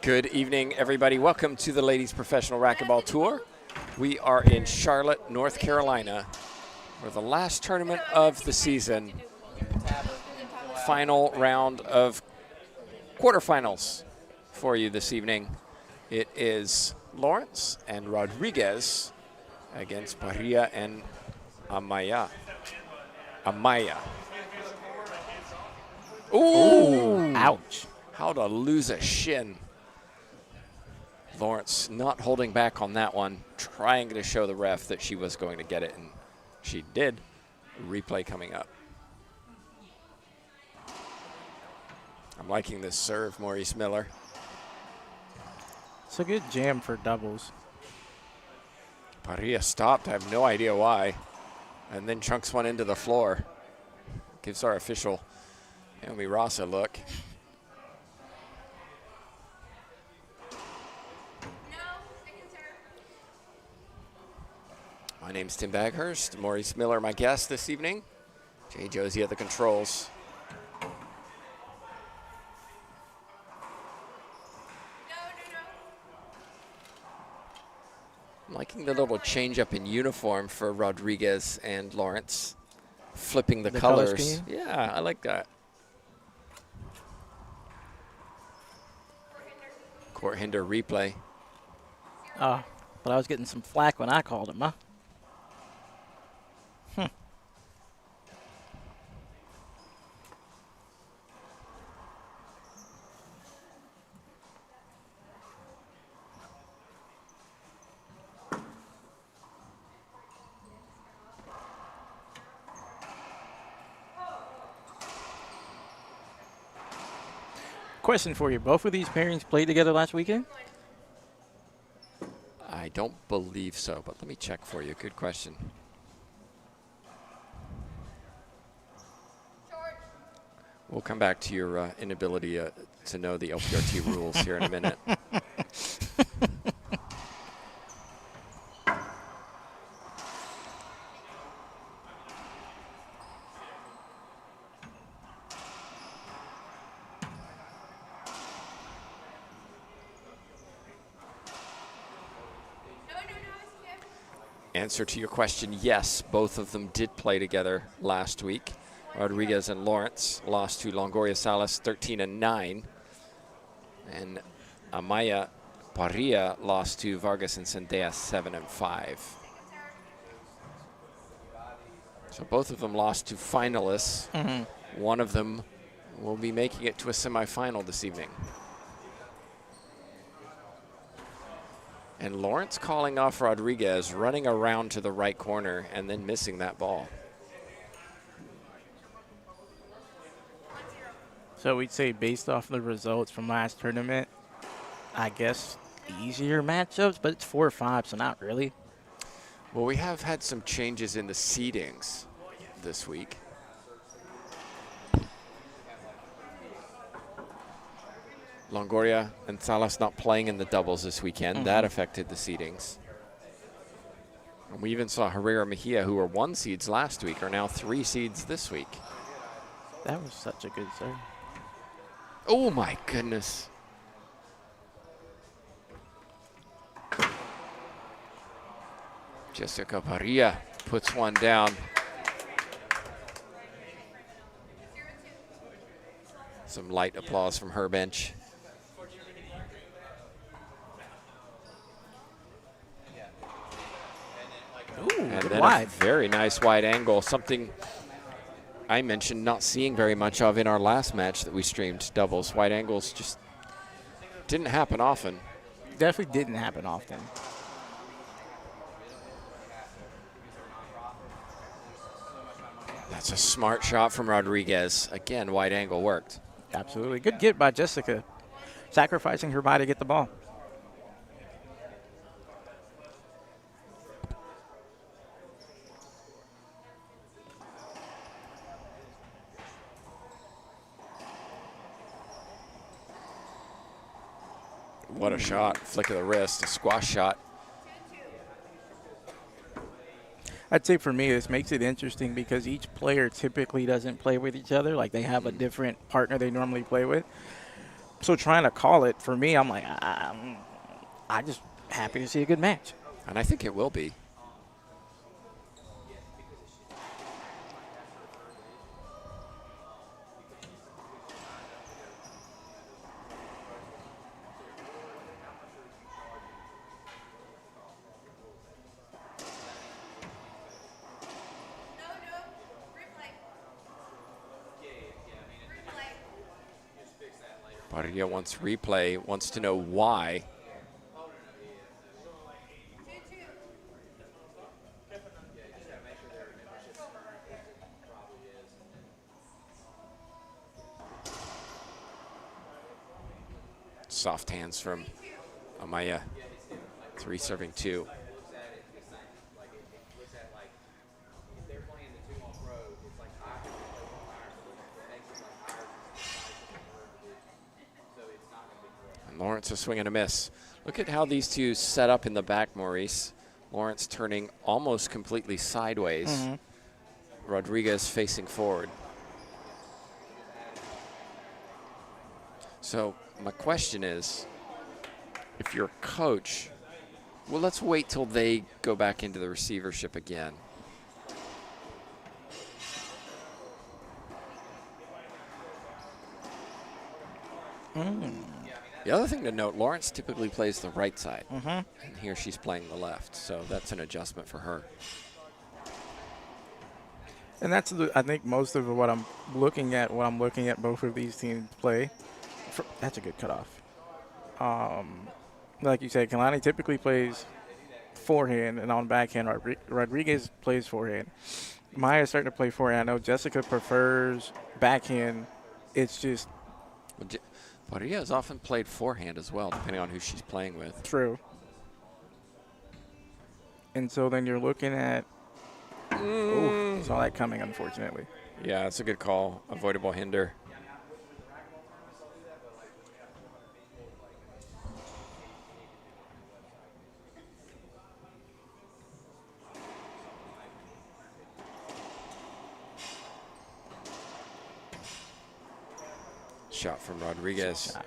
Good evening, everybody. Welcome to the Ladies Professional Racquetball Tour. We are in Charlotte, North Carolina, for the last tournament of the season. Final round of quarterfinals for you this evening. It is Lawrence and Rodriguez against Parrilla and Amaya. Ooh! Ouch. How to lose a shin. Lawrence not holding back on that one, trying to show the ref that she was going to get it, and she did. Replay coming up. I'm liking this serve, Maurice Miller. It's a good jam for doubles. Parrilla stopped, I have no idea why, and then chunks one into the floor. Gives our official, Naomi Ross, a look. My name's Tim Baghurst. Maurice Miller, my guest this evening. Jay Josie at the controls. I'm liking the little change up in uniform for Rodriguez and Lawrence. Flipping the colors. Color scheme? Yeah, I like that. Court hinder replay. But I was getting some flack when I called him, huh? Question for you. Both of these pairings played together last weekend? I don't believe so, but let me check for you. Good question. We'll come back to your inability to know the LPRT rules here in a minute. Answer to your question, yes, both of them did play together last week. Rodriguez and Lawrence lost to Longoria Salas 13-9. And Amaya Parrilla lost to Vargas and Centella 7-5. So both of them lost to finalists. One of them will be making it to a semifinal this evening. And Lawrence calling off Rodriguez, running around to the right corner and then missing that ball. So we'd say based off the results from last tournament, I guess easier matchups, but it's 4-5, so not really. Well, we have had some changes in the seedings this week. Longoria and Salas not playing in the doubles this weekend. That affected the seedings. And we even saw Herrera Mejia, who were 1 seeds last week, are now 3 seeds this week. That was such a good serve. Oh, my goodness. Jessica Parrilla puts one down. Some light applause from her bench. Ooh, And good then wide. a very nice wide angle, something I mentioned not seeing very much of in our last match that we streamed doubles. Wide angles just didn't happen often. Definitely didn't happen often. That's a smart shot from Rodriguez. Again, wide angle worked. Absolutely. Good get by Jessica, sacrificing her body to get the ball. What a shot. Flick of the wrist, a squash shot. I'd say for me, this makes it interesting because each player typically doesn't play with each other. Like they have a different partner they normally play with. So trying to call it, for me, I'm like, I just happy to see a good match. And I think it will be. Parrilla wants replay, wants to know why. Soft hands from Amaya. 3 serving 2. And Lawrence a swing and a miss. Look at how these two set up in the back, Maurice. Lawrence turning almost completely sideways. Rodriguez facing forward. So my question is, if you're a coach, well, let's wait till they go back into the receivership again. The other thing to note, Lawrence typically plays the right side, and here she's playing the left, so that's an adjustment for her. And that's, I think, most of what I'm looking at when I'm looking at both of these teams play. That's a good cutoff. Like you said, Kalani typically plays forehand, and on backhand, Rodriguez plays forehand. Maya's starting to play forehand. I know Jessica prefers backhand. It's just Parrilla has often played forehand as well, depending on who she's playing with. true. And so then you're looking at saw that coming, unfortunately. Yeah, that's a good call. Avoidable hinder. Shot from Rodriguez. Shot.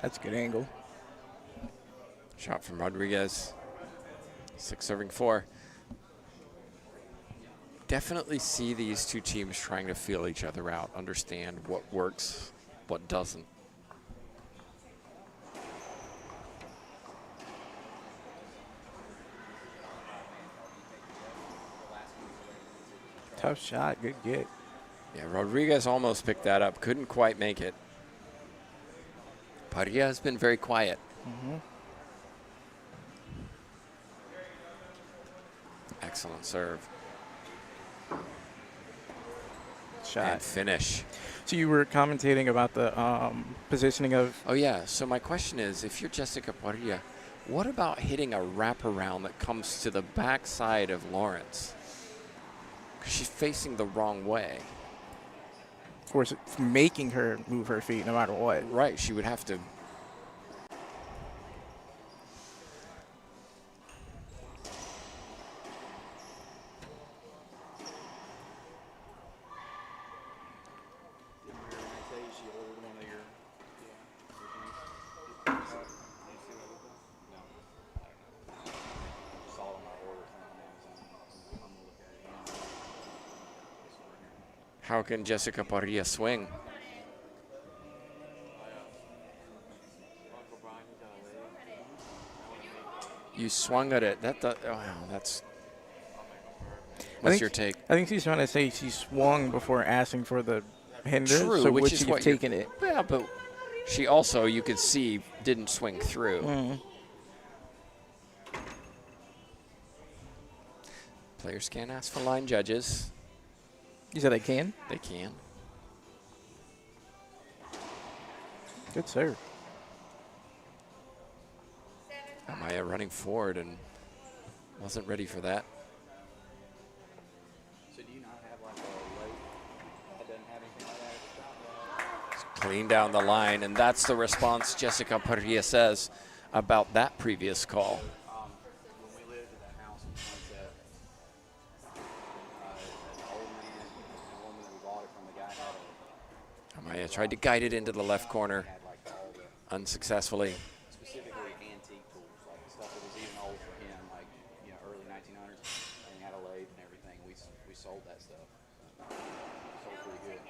That's a good angle. Shot from Rodriguez. 6 serving 4. Definitely see these two teams trying to feel each other out, understand what works, what doesn't. Tough shot. Good get. Yeah, Rodriguez almost picked that up. Couldn't quite make it. Parrilla has been very quiet. Excellent serve. Shot. And finish. So you were commentating about the positioning of. Oh, yeah. So my question is, if you're Jessica Parrilla, what about hitting a wraparound that comes to the backside of Lawrence? Because she's facing the wrong way. Of course, it's making her move her feet no matter what. Right. She would have to. How can Jessica Parrilla swing? You swung at it. That's. What's your take? I think she's trying to say she swung before asking for the hinder. True, so which would is she what have taken it? Yeah, but she also, you could see, didn't swing through. Players can't ask for line judges. You said they can? They can. Good serve. Amaya running forward and wasn't ready for that. So do you not have like a late that doesn't have anything like that at the shop? Clean down the line, and that's the response Jessica Parrilla says about that previous call. When we lived at that house in Sunset, an old man and the woman we bought it from, the guy had Amaya tried to guide it into the left corner had like all the unsuccessfully. specifically antique tools, like stuff that was even old for him, like early 1900s, and he had a lathe and everything. We sold that stuff. Sold pretty good.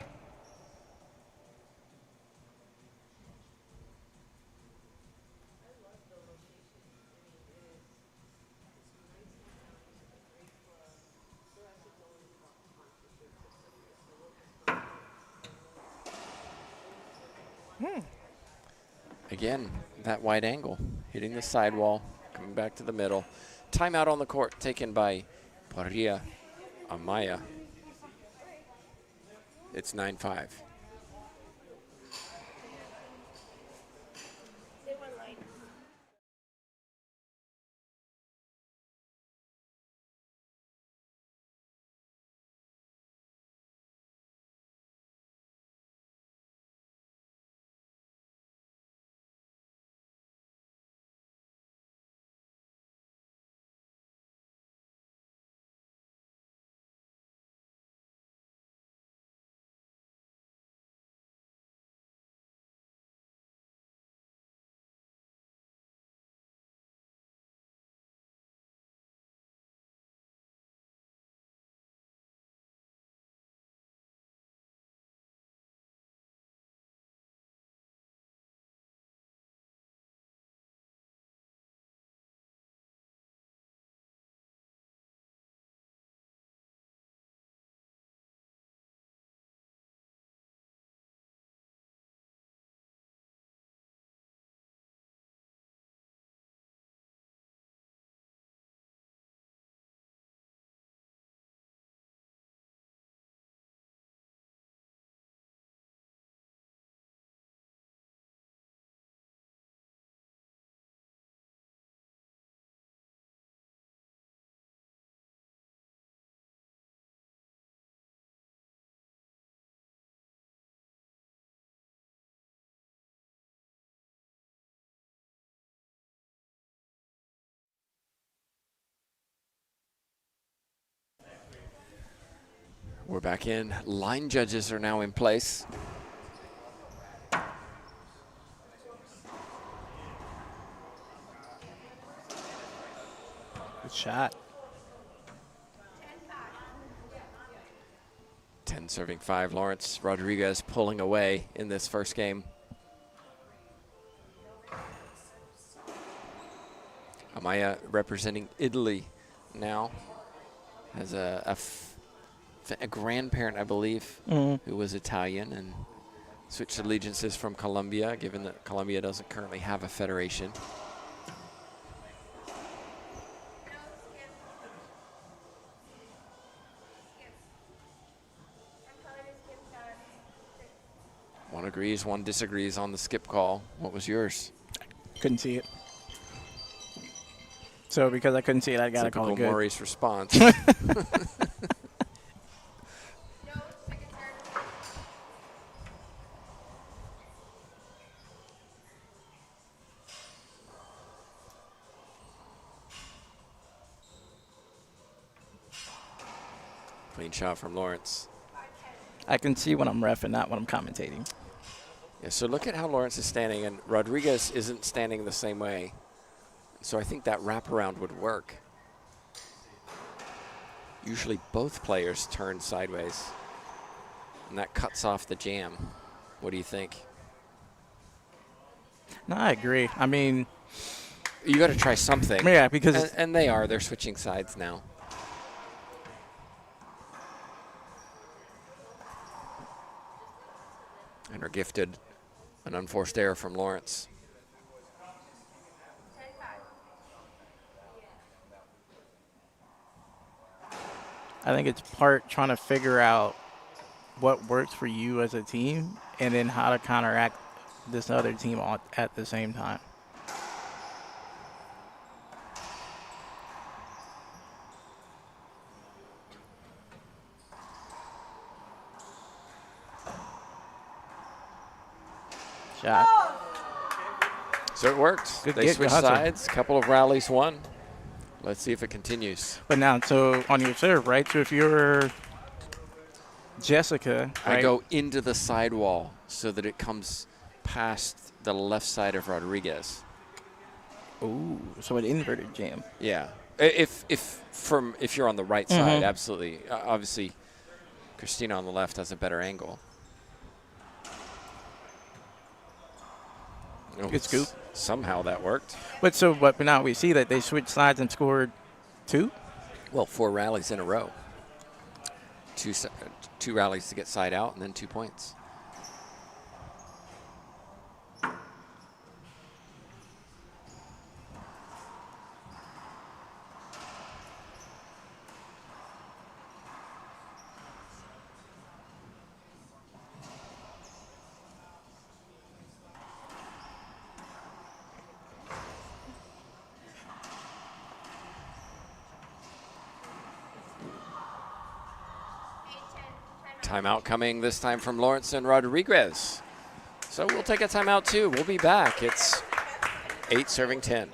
Again, that wide angle, hitting the sidewall, coming back to the middle. Timeout on the court taken by Parrilla Amaya. It's 9-5. We're back in. Line judges are now in place. Good shot. 10 serving 5. Lawrence Rodriguez pulling away in this first game. Amaya representing Italy now. Has a grandparent, I believe, who was Italian and switched allegiances from Colombia, given that Colombia doesn't currently have a federation. One agrees, one disagrees on the skip call. What was yours? Couldn't see it. So because I couldn't see it, I got to call it Typical good. Maurice response. Clean shot from Lawrence. I can see when I'm reffing, not when I'm commentating. Yeah, so look at how Lawrence is standing, and Rodriguez isn't standing the same way. So I think that wraparound would work. Usually both players turn sideways, and that cuts off the jam. What do you think? No, I agree. I mean, You got to try something. yeah, because And they are. They're switching sides now. And are gifted an unforced error from Lawrence. I think it's part trying to figure out what works for you as a team and then how to counteract this other team at the same time. Shot. So it worked. Good They get, switched Hudson. sides. Couple of rallies won. Let's see if it continues. But now, so on your serve, right? So if you're Jessica, right? I go into the sidewall so that it comes past the left side of Rodriguez. Ooh, so an inverted jam. Yeah. If you're on the right side, absolutely. Obviously, Christina on the left has a better angle. Oh, Good scoop. Somehow that worked. But now we see that they switched sides and scored 2. Well, 4 rallies in a row. Two rallies to get side out, and then 2 points. Timeout coming this time from Lawrence and Rodriguez. So we'll take a timeout too. We'll be back. It's 8 serving 10.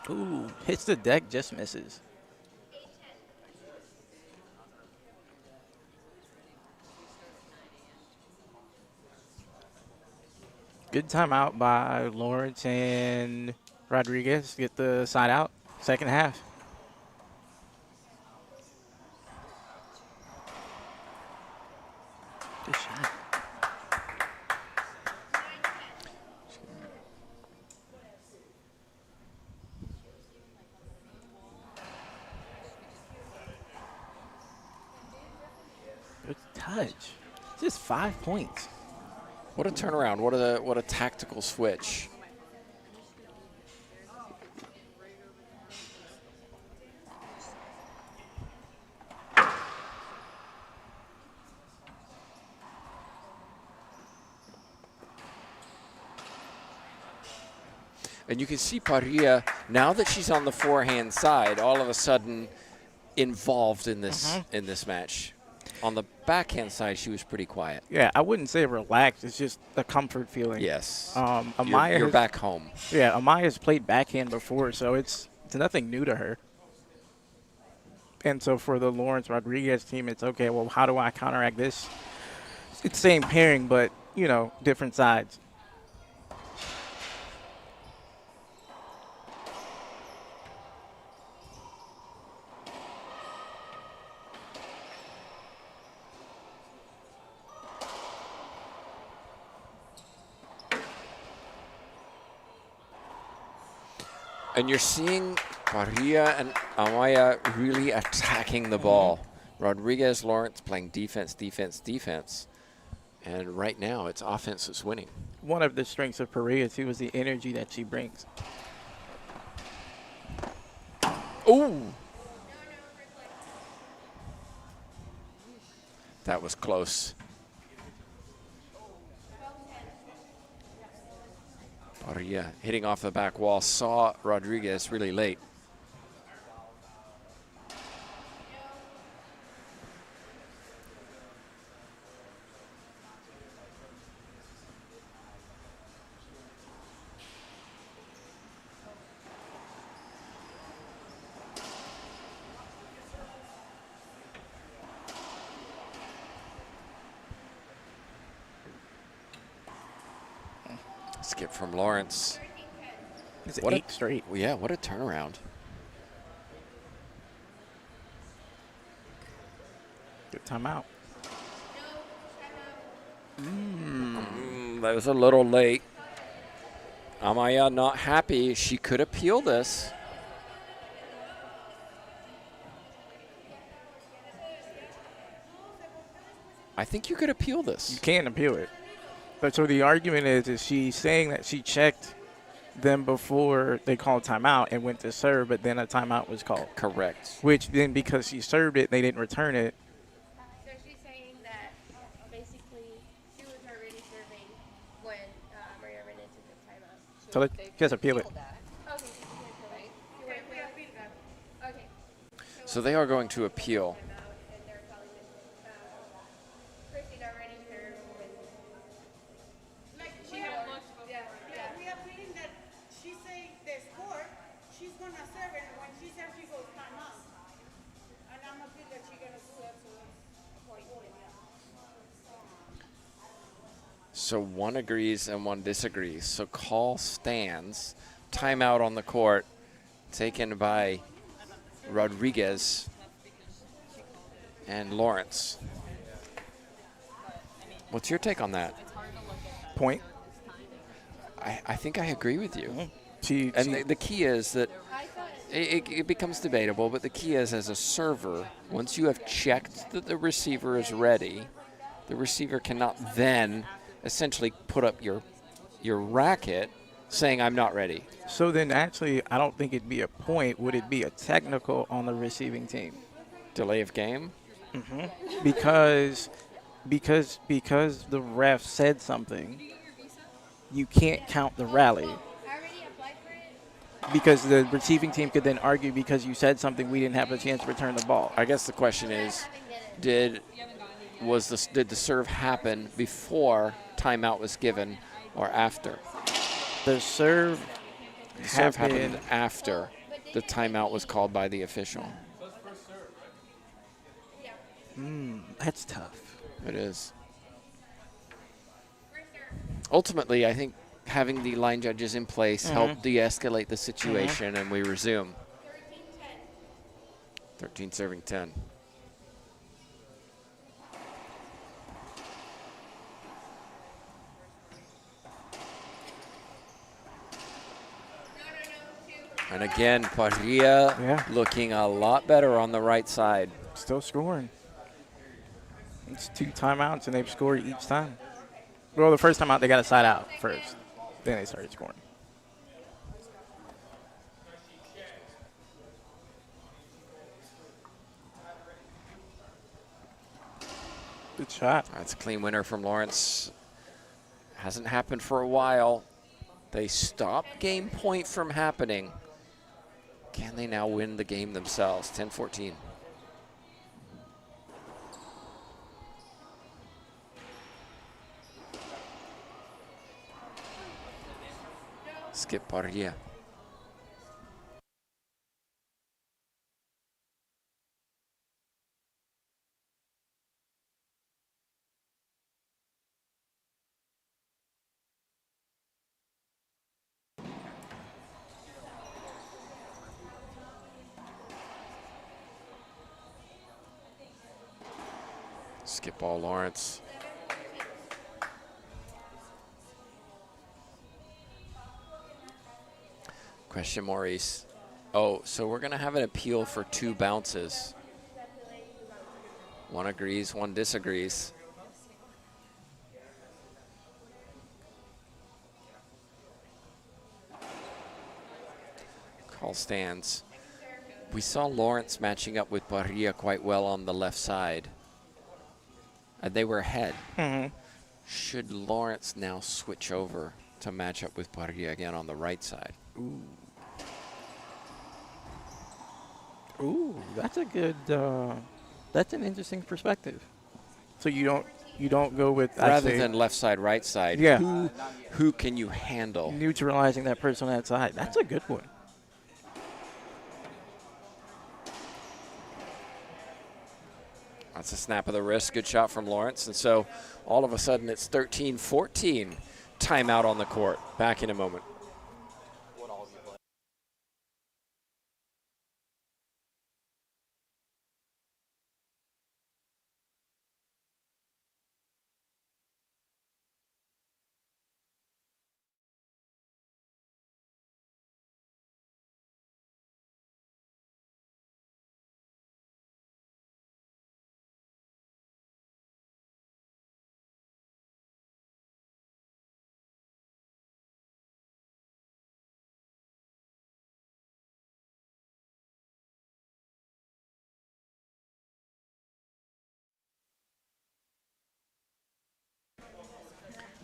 Ooh, hits the deck, just misses. Good timeout by Lawrence and Rodriguez. Get the side out. Second half. Good shot. Good touch. Just 5 points. What a turnaround. What a tactical switch. And you can see Parrilla, now that she's on the forehand side, all of a sudden involved in this match. On the backhand side, she was pretty quiet. Yeah, I wouldn't say relaxed. It's just a comfort feeling. Yes. Amaya you're back home. Yeah, Amaya's played backhand before, so it's nothing new to her. And so for the Lawrence Rodriguez team, it's okay, well, how do I counteract this? It's same pairing, but, different sides. And you're seeing Parrilla and Amaya really attacking the ball. Rodriguez, Lawrence playing defense, defense, defense. And right now, it's offense that's winning. One of the strengths of Parrilla, too, is the energy that she brings. Ooh! That was close. Parrilla hitting off the back wall, saw Rodriguez really late. Skip from Lawrence. It's What 8 straight. Well, yeah, what a turnaround. Good timeout. That was a little late. Amaya not happy. She could appeal this. I think you could appeal You this. can appeal it. But so the argument is she's saying that she checked them before they called timeout and went to serve, but then a timeout was called. Correct. Which then, because she served it, they didn't return it. So she's saying that basically she was already serving when Maria ran into the timeout. So let's just appeal it. Okay, so she can appeal it. You want to appeal it? Okay. So they are going to appeal. And they're telling them Christine already served when Like she we was. yeah, we are feeling that she say the score, she's gonna serve it. When she serves, she goes time out. And I'm not feel that she's gonna do that, so that's a point. So one agrees and one disagrees. So call stands. Timeout on the court taken by Rodriguez and Lawrence. What's your take on that? Point. I think I agree with you. She, And the key is that I thought it becomes debatable, but the key is, as a server, once you have checked that the receiver is ready, the receiver cannot then essentially put up your racket saying, I'm not ready. so then actually, I don't think it'd be a point. Would it be a technical on the receiving team? Delay of game? Because the ref said something, you can't count the rally. I already applied for it. Because the receiving team could then argue because you said something, we didn't have a chance to return the ball. I guess the question is, did the serve happen before timeout was given or after? The serve The serve happened happened. after the timeout was called by the official. That's tough. It is. Ultimately, I think having the line judges in place helped de-escalate the situation, and we resume. 13 serving 10. And again, Parrilla Yeah. looking a lot better on the right side. Still scoring. It's 2 timeouts, and they've scored each time. Well, the first time out, they got a side out first. Then they started scoring. Good shot. That's a clean winner from Lawrence. Hasn't happened for a while. They stopped game point from happening. Can they now win the game themselves? 10-14. Skip Parrilla. Skip ball, Lawrence. Question, Maurice. Oh, so we're going to have an appeal for 2 bounces. One agrees, one disagrees. Call stands. We saw Lawrence matching up with Parrilla quite well on the left side. And they were ahead. Should Lawrence now switch over to match up with Parrilla again on the right side. Ooh, that's a good. That's an interesting perspective. So you don't go with Rather actually than left side, right side, Yeah. who can you handle? neutralizing that person on that side. That's a good one. That's a snap of the wrist. Good shot from Lawrence. And so all of a sudden it's 13-14. Timeout on the court. Back in a moment. What all you play?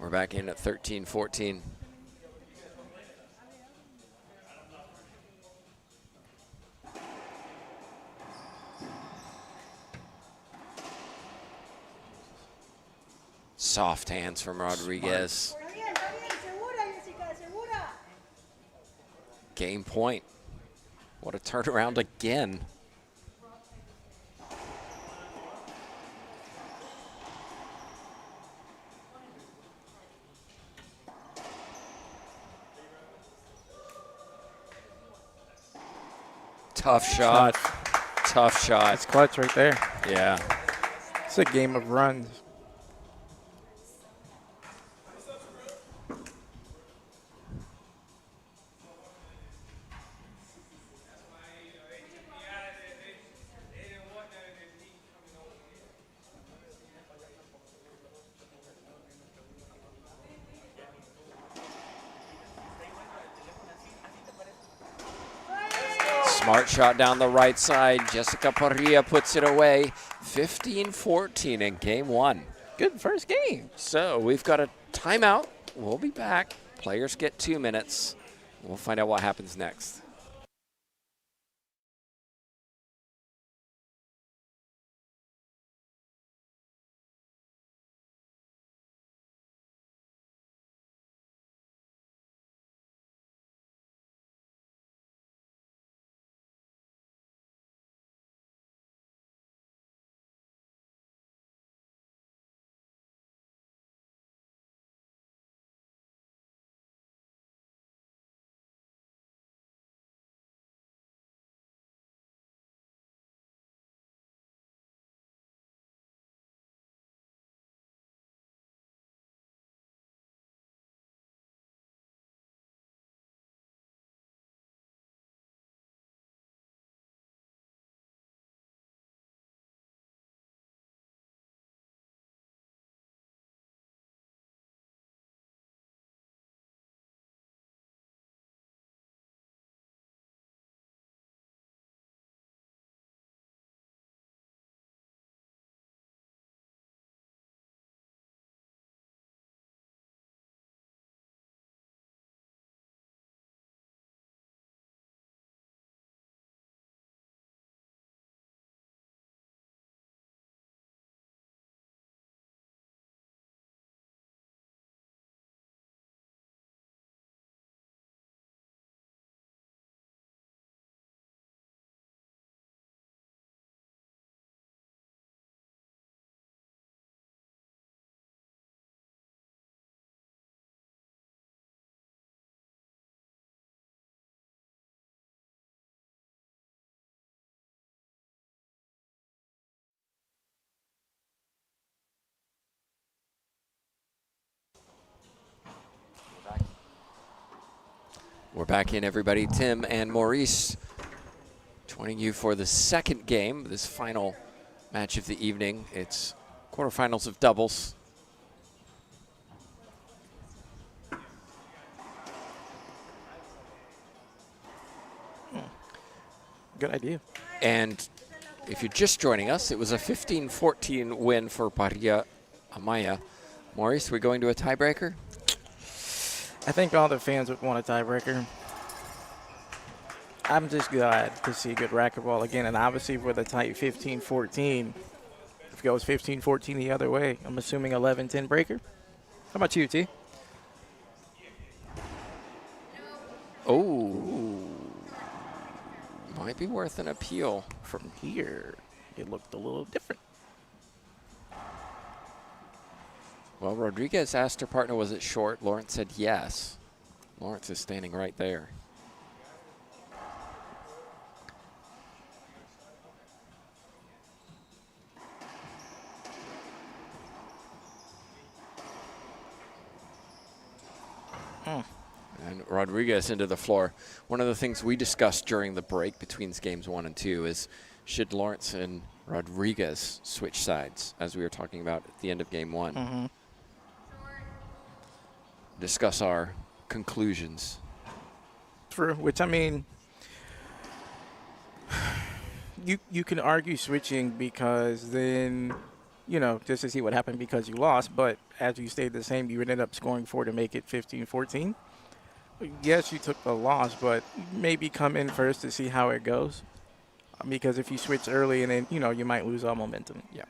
We're back in at 13-14. Soft hands from Rodriguez. Está bien, segura, Jessica, segura. Game point. What a turnaround again. Tough shot. Tough shot. That's clutch right there. Yeah. It's a game of runs. Smart shot down the right side. Jessica Parrilla puts it away. 15-14 in game one. Good first game. So we've got a timeout. We'll be back. Players get 2 minutes. We'll find out what happens next. We're back in, everybody. Tim and Maurice joining you for the second game, this final match of the evening. It's quarterfinals of doubles. Good idea. And if you're just joining us, it was a 15-14 win for Parrilla Amaya. Maurice, we're going to a tiebreaker? I think all the fans would want a tiebreaker. I'm just glad to see good racquetball again, and obviously with a tight 15-14, if it goes 15-14 the other way, I'm assuming 11-10 breaker. How about you, T? Oh, might be worth an appeal. From here, it looked a little different. Well, Rodriguez asked her partner, was it short? Lawrence said yes. Lawrence is standing right there. And Rodriguez into the floor. One of the things we discussed during the break between games 1 and 2 is should Lawrence and Rodriguez switch sides, as we were talking about at the end of game 1. Discuss our conclusions. True, which I mean, you can argue switching because then, just to see what happened because you lost, but as you stayed the same, you ended up scoring 4 to make it 15-14. Yes, you took the loss, but maybe come in first to see how it goes. Because if you switch early and then, you might lose all momentum. Yeah.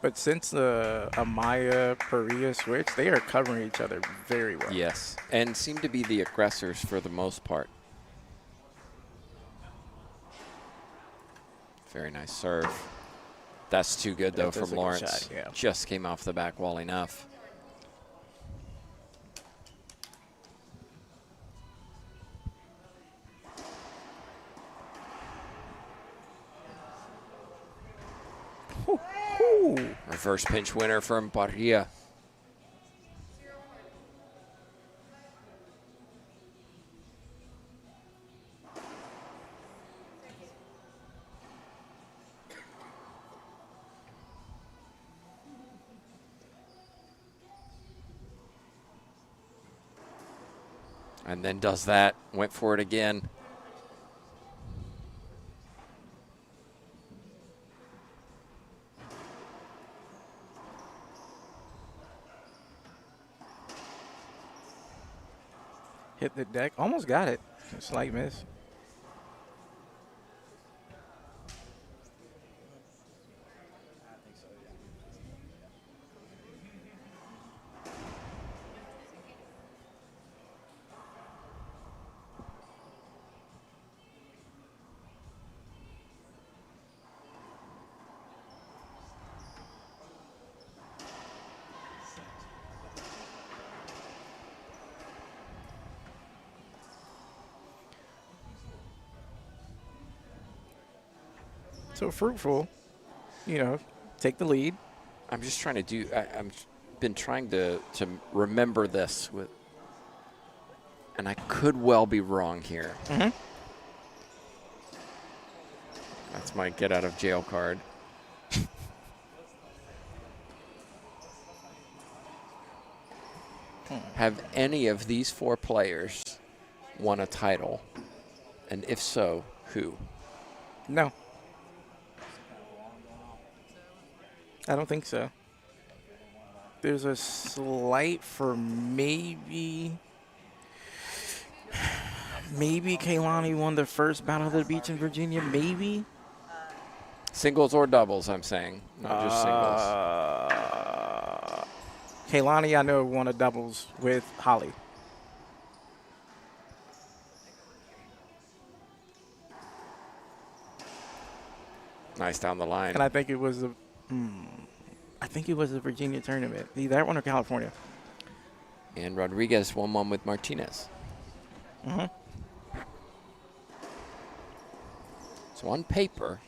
But since the Amaya Parrilla switch, they are covering each other very well. Yes, and seem to be the aggressors for the most part. Very nice serve. That's too good, though, That's a from good Lawrence. shot, yeah. Just came off the back wall enough. Ooh. Reverse pinch winner from Parrilla. And then does that, went for it again. Hit the deck. Almost got it. Slight miss. So fruitful, take the lead. I'm just trying to do, I'm been trying to remember this with, and I could well be wrong here. Mm-hmm. That's my get out of jail card. Have any of these 4 players won a title? And if so, who? No. I don't think so. There's a slight for maybe Kaylani won the first Battle of the Beach in Virginia, maybe. Singles or doubles, I'm saying, not just singles. Kaylani, I know, won a doubles with Holly. Nice down the line. And I think it was the Virginia tournament. Either that one or California. And Rodriguez won one with Martinez. Mm-hmm. So on paper,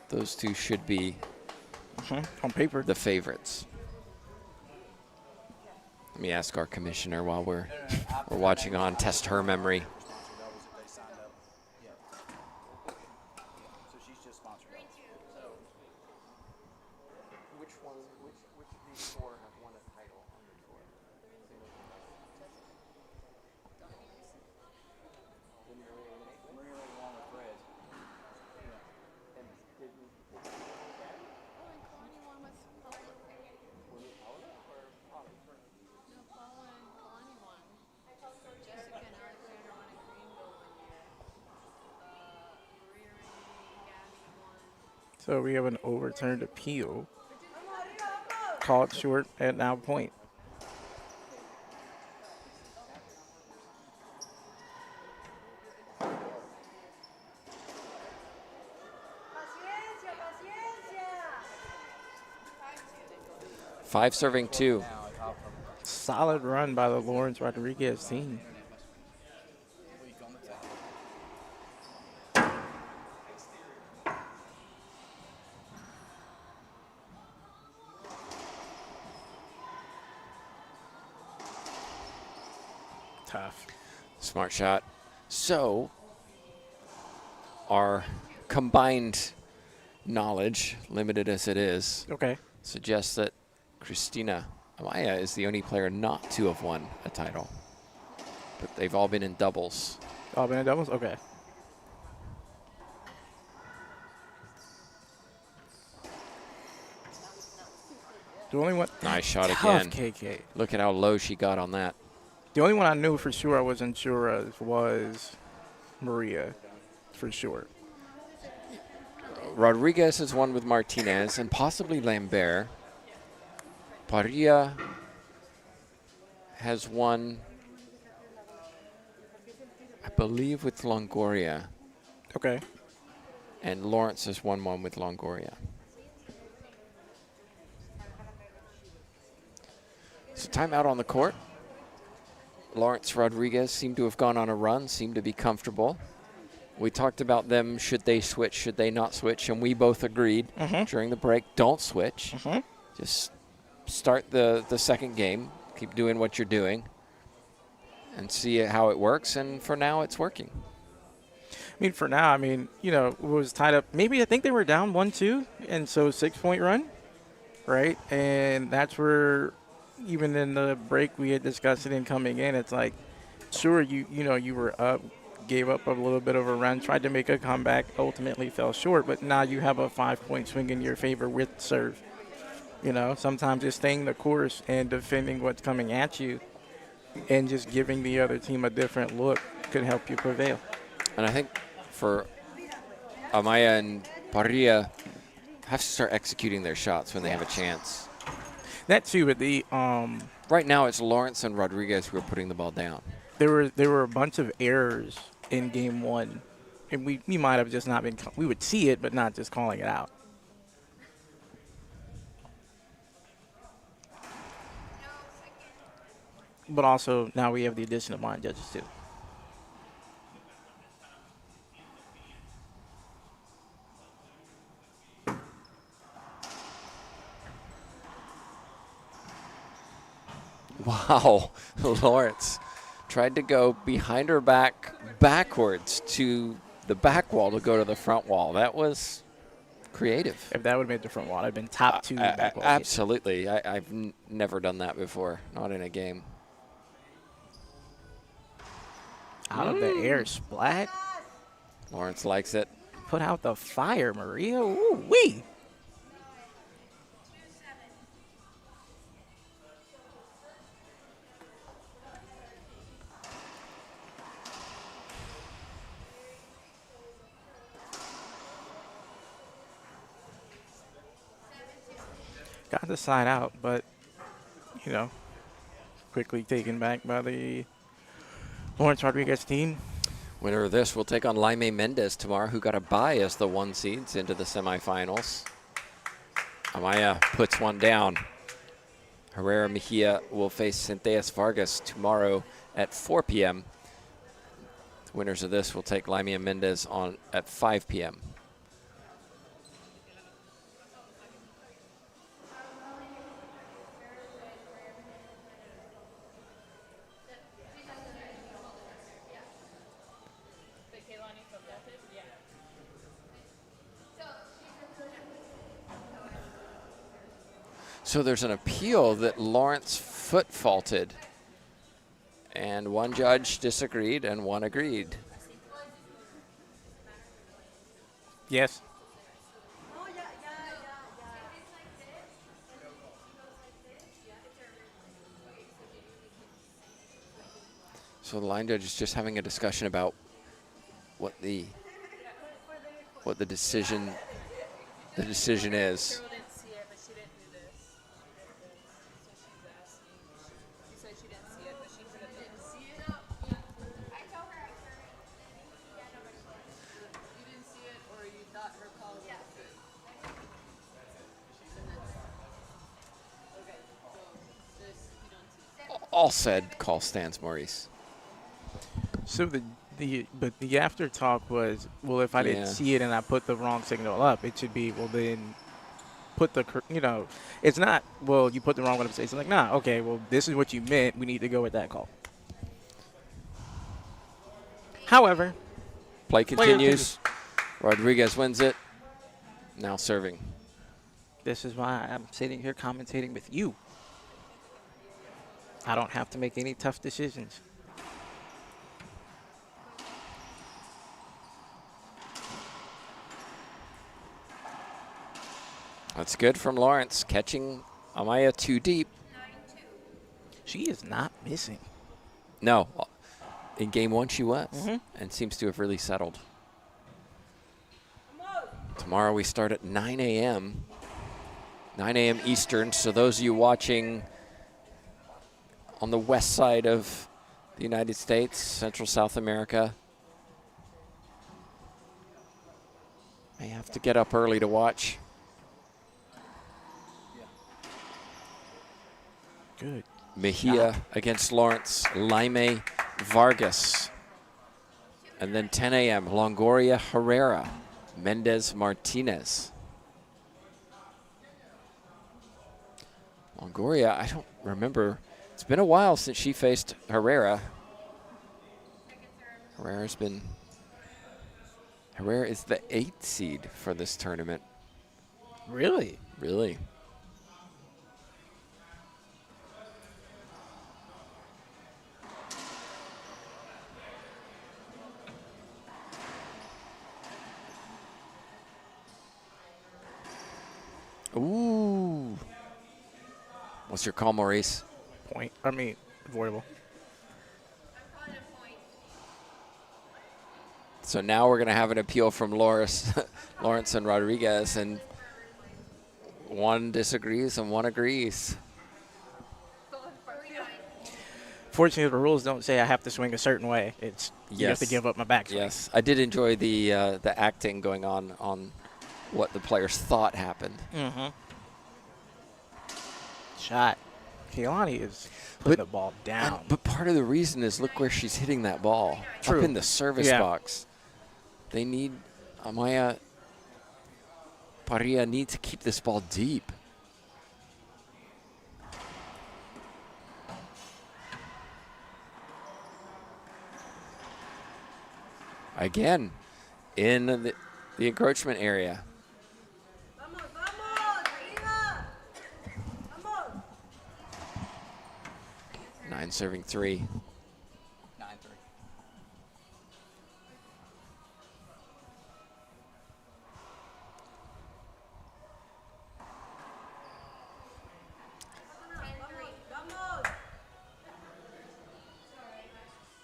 those two should be On paper. the favorites. Let me ask our commissioner while we're watching on, test her memory. So she's just sponsored. Which of these 4 have won a title on the tour? So we have an overturned appeal. Called short at now point. Paciencia, paciencia. 5 serving 2. Solid run by the Lawrence Rodriguez team. Tough. Smart shot. So, our combined knowledge, limited as it is, Okay. suggests that Christina Amaya is the only player not to have won a title. But they've all been in doubles. All been in doubles? Okay. The only one. Nice shot Tough again. KK. Look at how low she got on that. The only one I knew for sure I wasn't sure of was Maria, for sure. Rodriguez has won with Martinez and possibly Lambert. Parrilla has won, I believe, with Longoria. Okay. And Lawrence has won one with Longoria. So timeout on the court. Lawrence Rodriguez seemed to have gone on a run, seemed to be comfortable. We talked about them, should they switch, should they not switch, and we both agreed during the break, don't switch. Just start the second game, keep doing what you're doing, and see how it works, and for now it's working. I mean, for now, you know, it was tied up. Maybe I think they were down 1-2, and so 6-point run, right? And that's where, even in the break, we had discussed it in coming in. It's like, sure, you know, you were up, gave up a little bit of a run, tried to make a comeback, ultimately fell short. But now you have a 5-point swing in your favor with serve. You know, sometimes just staying the course and defending what's coming at you, and just giving the other team a different look could help you prevail. And I think for Amaya and Parrilla, have to start executing their shots when they have a chance. That too, but the Right now it's Lawrence and Rodriguez who are putting the ball down. there were a bunch of errors in game one, and we might have just not been. We would see it, but not just calling it out. But also now we have the addition of line judges too. Wow, Lawrence tried to go behind her back backwards to the back wall to go to the front wall. That was creative. If that would have made the front wall, I'd been top two back wall. Absolutely. I've never done that before, not in a game. Out of the air splat. Lawrence likes it. Put out the fire, Maria. Ooh wee. Got the side out, but, you know, quickly taken back by the Lawrence Rodriguez team. Winner of this will take on Laime Mendez tomorrow, who got a bye as the 1 seeds into the semifinals. Amaya puts one down. Herrera Mejia will face Centellas Vargas tomorrow at 4 p.m. Winners of this will take Laime Mendez on at 5 p.m. So there's an appeal that Lawrence foot faulted, and one judge disagreed and one agreed. Yes. So the line judge is just having a discussion about what the decision the decision is. Cheryl didn't see it, but she didn't do this. She did this. So she's asking. She said she didn't see it, but she could have didn't see it. I told her I served it. Yeah, nobody said it. You didn't see it, or you thought her call was Yeah. good. Okay, so this you don't see. All said, call stands, Maurice. So but the after talk was, well, if I didn't Yeah. see it and I put the wrong signal up, it should be, well, then put the it's not, well, you put the wrong one up. It's like, nah, okay, well, this is what you meant. We need to go with that call. However, Play continues. Rodriguez wins it. Now serving. this is why I'm sitting here commentating with you. I don't have to make any tough decisions. That's good from Lawrence, catching Amaya too deep. 9-2. She is not missing. No, in game one she was, and seems to have really settled. Tomorrow we start at 9 a.m. 9 a.m. Eastern, so those of you watching on the west side of the United States, Central South America, may have to get up early to watch. Good. Mejia against Lawrence, Laime Vargas. And then 10 a.m., Longoria Herrera, Mendez Martinez. Longoria, I don't remember. It's been a while since she faced Herrera. Herrera is the 8th seed for this tournament. Really? Really? Ooh. What's your call, Maurice? Avoidable. I'm calling a point. So now we're going to have an appeal from Lawrence and Rodriguez, and one disagrees and one agrees. Fortunately, the rules don't say I have to swing a certain way. It's you have to give up my backswing. Yes, I did enjoy the acting going on what the players thought happened. Mm-hmm. Shot. Kehlani is putting the ball down. But part of the reason is look where she's hitting that ball. True. Up in the service box. They need, Amaya Parrilla needs to keep this ball deep. Again, in the encroachment area. 9 serving 3. 9-3.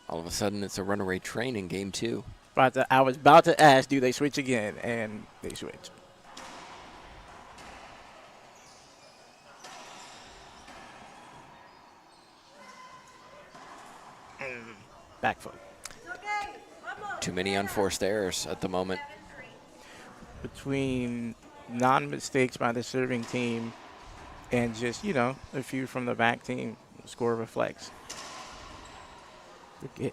All of a sudden, it's a runaway train in game 2. I was about to ask, do they switch again? And they switched. Back foot. Too many unforced errors at the moment. Between non-mistakes by the serving team and just, a few from the back team, the score reflects. Good.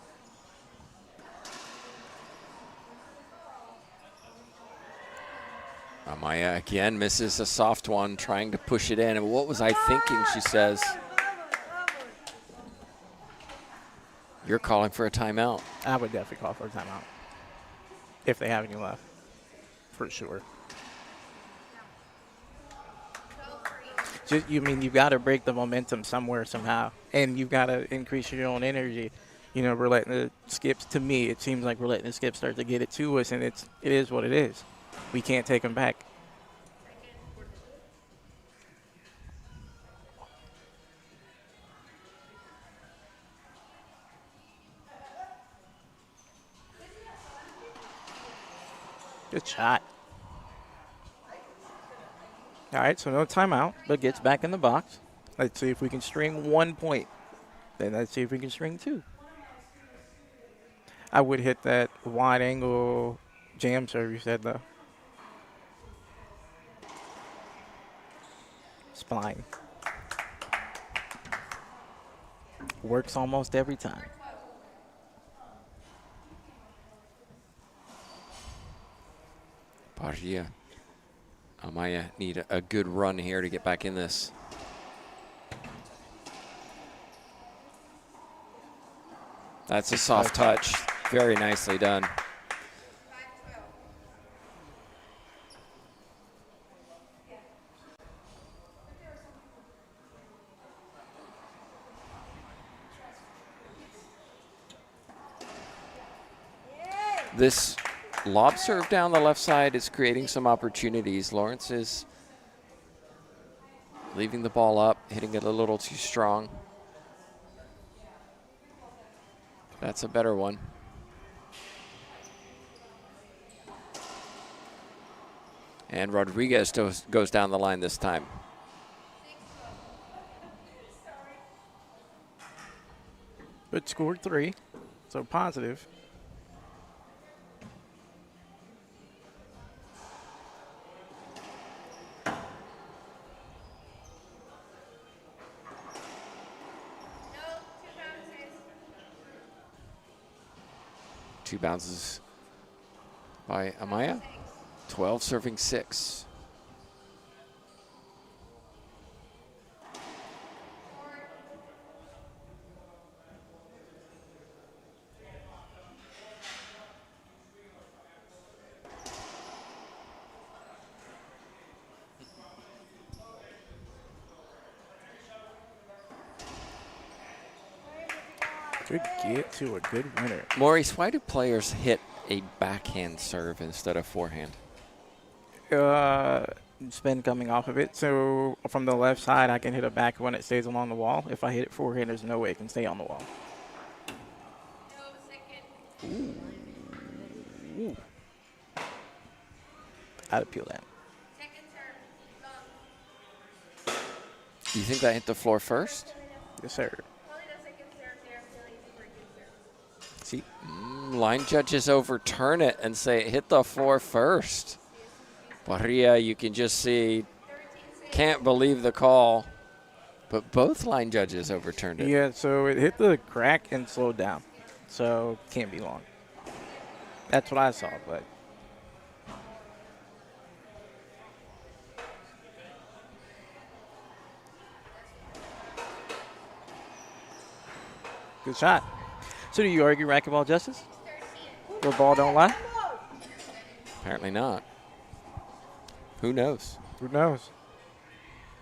Amaya again misses a soft one, trying to push it in. And what was I thinking, she says. You're calling for a timeout. I would definitely call for a timeout. If they have any left. For sure. You've got to break the momentum somewhere, somehow. And you've got to increase your own energy. We're letting the skips, to me, it seems like we're letting the skips start to get it to us, and it is what it is. We can't take them back. Good shot. All right, so no timeout, but gets back in the box. Let's see if we can string 1 point. Then let's see if we can string 2. I would hit that wide angle jam serve you said, though. Spline. Works almost every time. Parrilla. Amaya need a good run here to get back in this. That's a soft touch. Very nicely done. This lob serve down the left side is creating some opportunities. Lawrence is leaving the ball up, hitting it a little too strong. That's a better one. And Rodriguez goes down the line this time. But scored 3, so positive. Two bounces by Amaya. 12 serving 6. Good get to a good winner. Maurice, why do players hit a backhand serve instead of forehand? Spin coming off of it. So from the left side, I can hit a back when it stays along the wall. If I hit it forehand, there's no way it can stay on the wall. Ooh. I'd appeal that. Do you think that hit the floor first? Yes, sir. See? Line judges overturn it and say it hit the floor first. Parrilla, you can just see, can't believe the call. But both line judges overturned it. Yeah, so it hit the crack and slowed down. So can't be long. That's what I saw, but. Good shot. So do you argue racquetball justice? Where ball don't lie? Apparently not. Who knows? Who knows?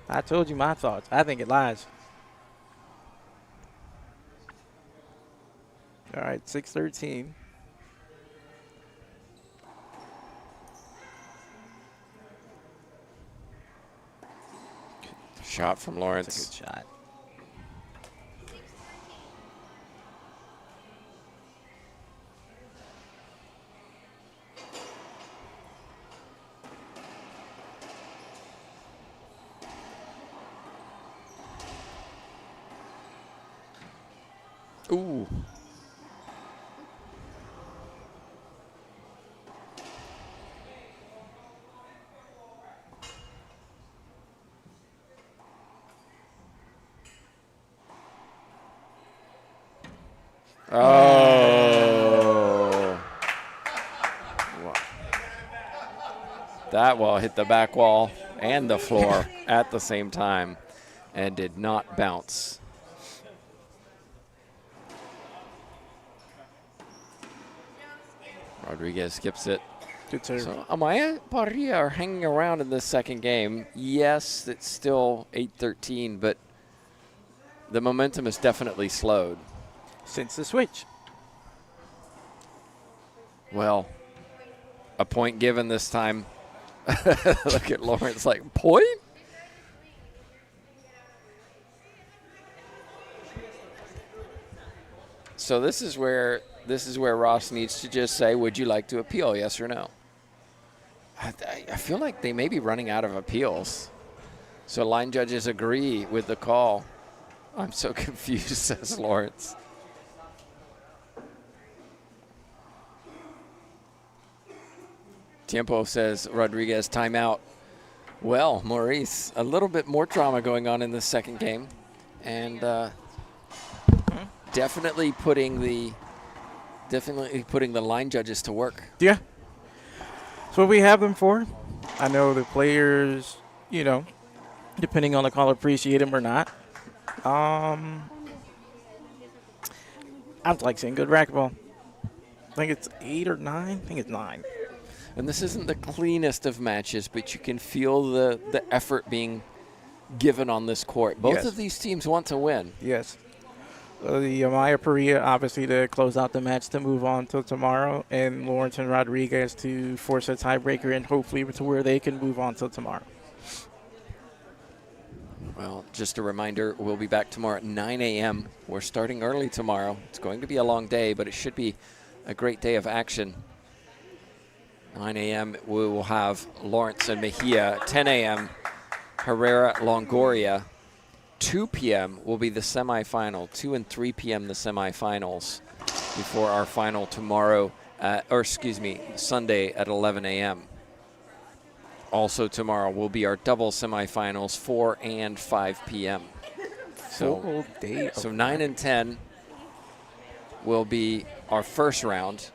I told you my thoughts. I think it lies. All right, 6-13. Shot from Lawrence. That's a good shot. Ooh. Oh. That ball hit the back wall and the floor at the same time and did not bounce. Rodriguez skips it. Good serve. So Amaya and Parrilla are hanging around in this second game. Yes, it's still 8-13, but the momentum is definitely slowed. Since the switch. Well, a point given this time. Look at Lawrence like, point? So this is where Ross needs to just say, would you like to appeal, yes or no? I feel like they may be running out of appeals. So line judges agree with the call. I'm so confused, says Lawrence. Tiempo says Rodriguez timeout. Well, Maurice, a little bit more drama going on in the second game, and definitely putting the line judges to work. Yeah. That's what we have them for. I know the players, you know, depending on the call, appreciate them or not. I would like seeing good racquetball. I think it's 8 or 9. I think it's 9. And this isn't the cleanest of matches, but you can feel the effort being given on this court. Both Yes. of these teams want to win. Yes. The Amaya Parrilla, obviously, to close out the match to move on till tomorrow, and Lawrence and Rodriguez to force a tiebreaker and hopefully to where they can move on till tomorrow. Well, just a reminder, we'll be back tomorrow at 9 a.m. We're starting early tomorrow. It's going to be a long day, but it should be a great day of action. 9 a.m. we will have Lawrence and Mejia. 10 a.m. Herrera Longoria. 2 p.m. will be the semifinal. 2 and 3 p.m. the semifinals before our final tomorrow, Sunday at 11 a.m. Also tomorrow will be our double semifinals, 4 and 5 p.m. Full day. So 9 and 10 will be our first round.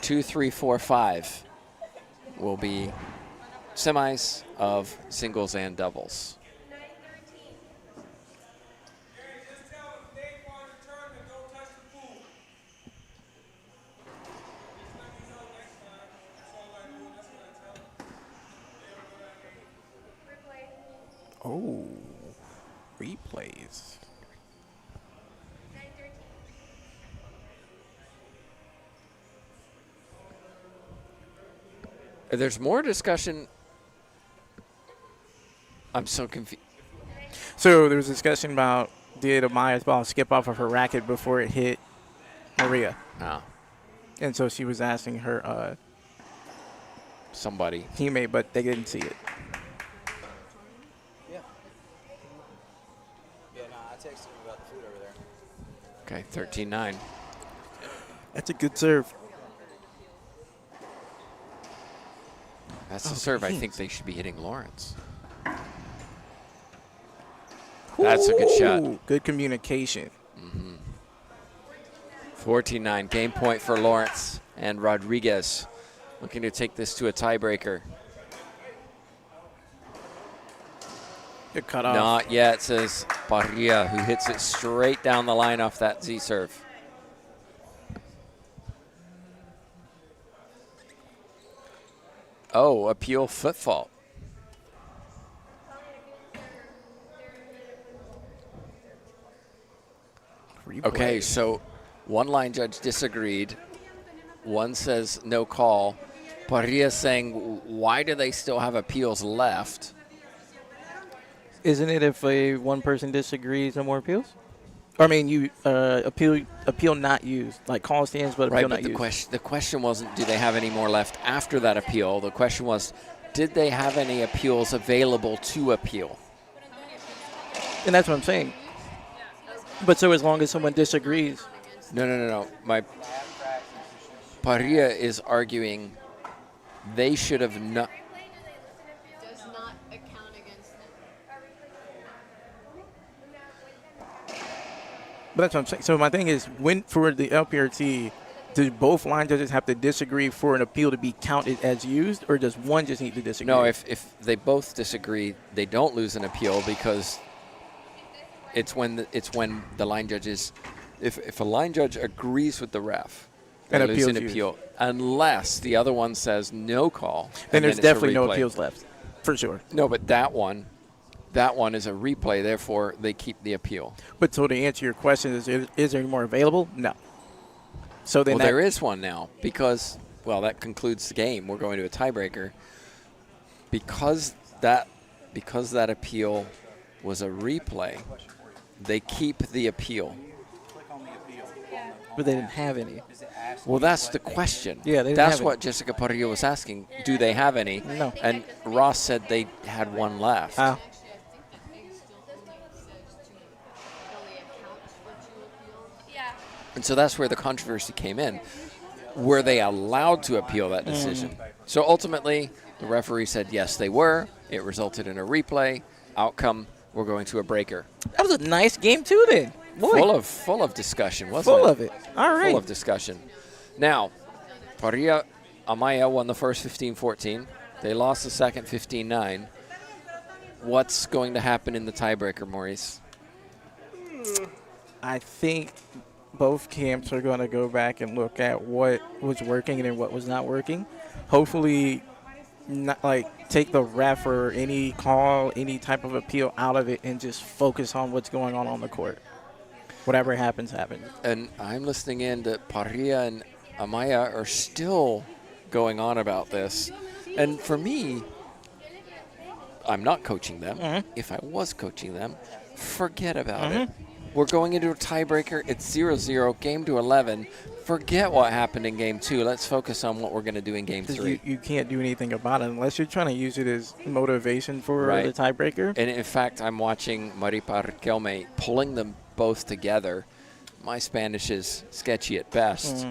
2, 3, 4, 5 will be semis of singles and doubles. Oh, replays. There's more discussion. I'm so confused. So there was discussion about did Amaya's ball skip off of her racket before it hit Maria? Oh, And so she was asking her somebody. teammate, but they didn't see it. Yeah. Yeah, no, I texted him about the food over there. Okay, 13-9. That's a good serve. That's the serve I think they should be hitting Lawrence. That's a good shot. Ooh, good communication. 14-9, game point for Lawrence and Rodriguez looking to take this to a tiebreaker. Good cut off. Not yet, says Parrilla, who hits it straight down the line off that Z serve. Oh, appeal foot fault. Okay, so one line judge disagreed. One says no call. Parrilla saying, why do they still have appeals left? Isn't it if one person disagrees, no more appeals? Or, I mean, you appeal not used, like call stands, but appeal Right, not but used. the question wasn't, do they have any more left after that appeal? The question was, did they have any appeals available to appeal? And that's what I'm saying. But so as long as someone disagrees. No. My Parrilla is arguing they should have not. Does not account against them. But that's what I'm saying. So my thing is, when for the LPRT, do both line judges have to disagree for an appeal to be counted as used, or does one just need to disagree? No, if they both disagree, they don't lose an appeal because it's when the line judges, if a line judge agrees with the ref, they An lose an appeal's appeal unless the other one says no call. then and there's it's a definitely no replay. appeals left, for sure. No, but that one is a replay. Therefore, they keep the appeal. But so to answer your question, is there any more available? No. So then Well, there is one now because, well, that concludes the game. We're going to a tiebreaker. Because that appeal was a replay, they keep the appeal. but they didn't have any. Well, that's the question. Yeah, they didn't that's have what any. Jessica Parrilla was asking. Do they have any? No. And Ross said they had one left. And so that's where the controversy came in. Were they allowed to appeal that decision? So ultimately, the referee said yes, they were. It resulted in a replay. Outcome, we're going to a breaker. That was a nice game too then. Boy, Full of discussion, wasn't it? full of it. All right. Full of discussion. Now, Parrilla, Amaya won the first 15-14. They lost the second 15-9. What's going to happen in the tiebreaker, Maurice? I think both camps are going to go back and look at what was working and what was not working. Hopefully, not like take the ref or any call, any type of appeal out of it, and just focus on what's going on the court. Whatever happens, happens. And I'm listening in to Parrilla and Amaya are still going on about this. And for me, I'm not coaching them. If I was coaching them, forget about it. We're going into a tiebreaker. It's 0-0, game to 11. Forget what happened in game 2. Let's focus on what we're going to do in game 3. You can't do anything about it unless you're trying to use it as motivation for the tiebreaker. And in fact, I'm watching Maripar Riquelme pulling them both together. My Spanish is sketchy at best,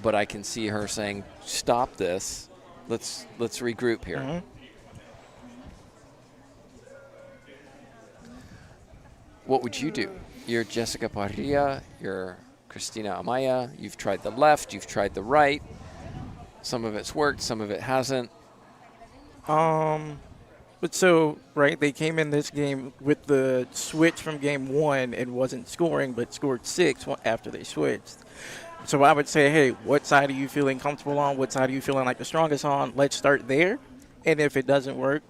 but I can see her saying, stop this. Let's regroup here. What would you do? You're Jessica Parrilla, you're Cristina Amaya. You've tried the left, you've tried the right. Some of it's worked, some of it hasn't. But so, right, they came in this game with the switch from game 1 and wasn't scoring, but scored 6 after they switched. So I would say, hey, what side are you feeling comfortable on? What side are you feeling like the strongest on? Let's start there. And if it doesn't work,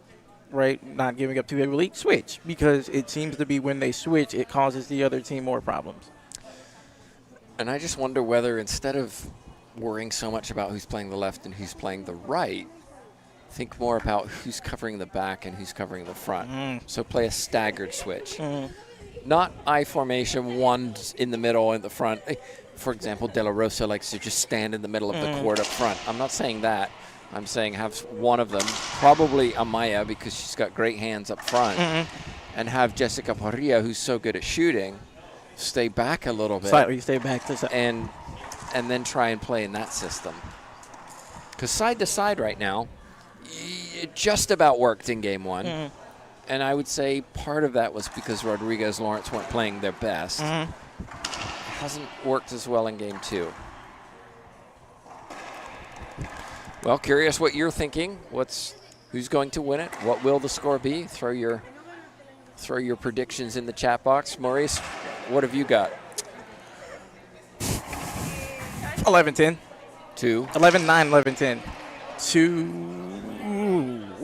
right, not giving up too heavily, switch. Because it seems to be when they switch, it causes the other team more problems. And I just wonder whether instead of worrying so much about who's playing the left and who's playing the right, think more about who's covering the back and who's covering the front. So play a staggered switch. Not I formation, one in the middle and the front. For example, De La Rosa likes to just stand in the middle of the court up front. I'm not saying that. I'm saying have one of them, probably Amaya because she's got great hands up front, and have Jessica Parrilla, who's so good at shooting, stay back a little bit. Slightly stay back to and then try and play in that system. Because side to side right now, it just about worked in game 1. And I would say part of that was because Rodriguez Lawrence weren't playing their best. It hasn't worked as well in game 2. Well, curious what you're thinking. Who's going to win it? What will the score be? Throw your predictions in the chat box. Maurice, what have you got? 11-10. 2. 11-9, 11-10. 2.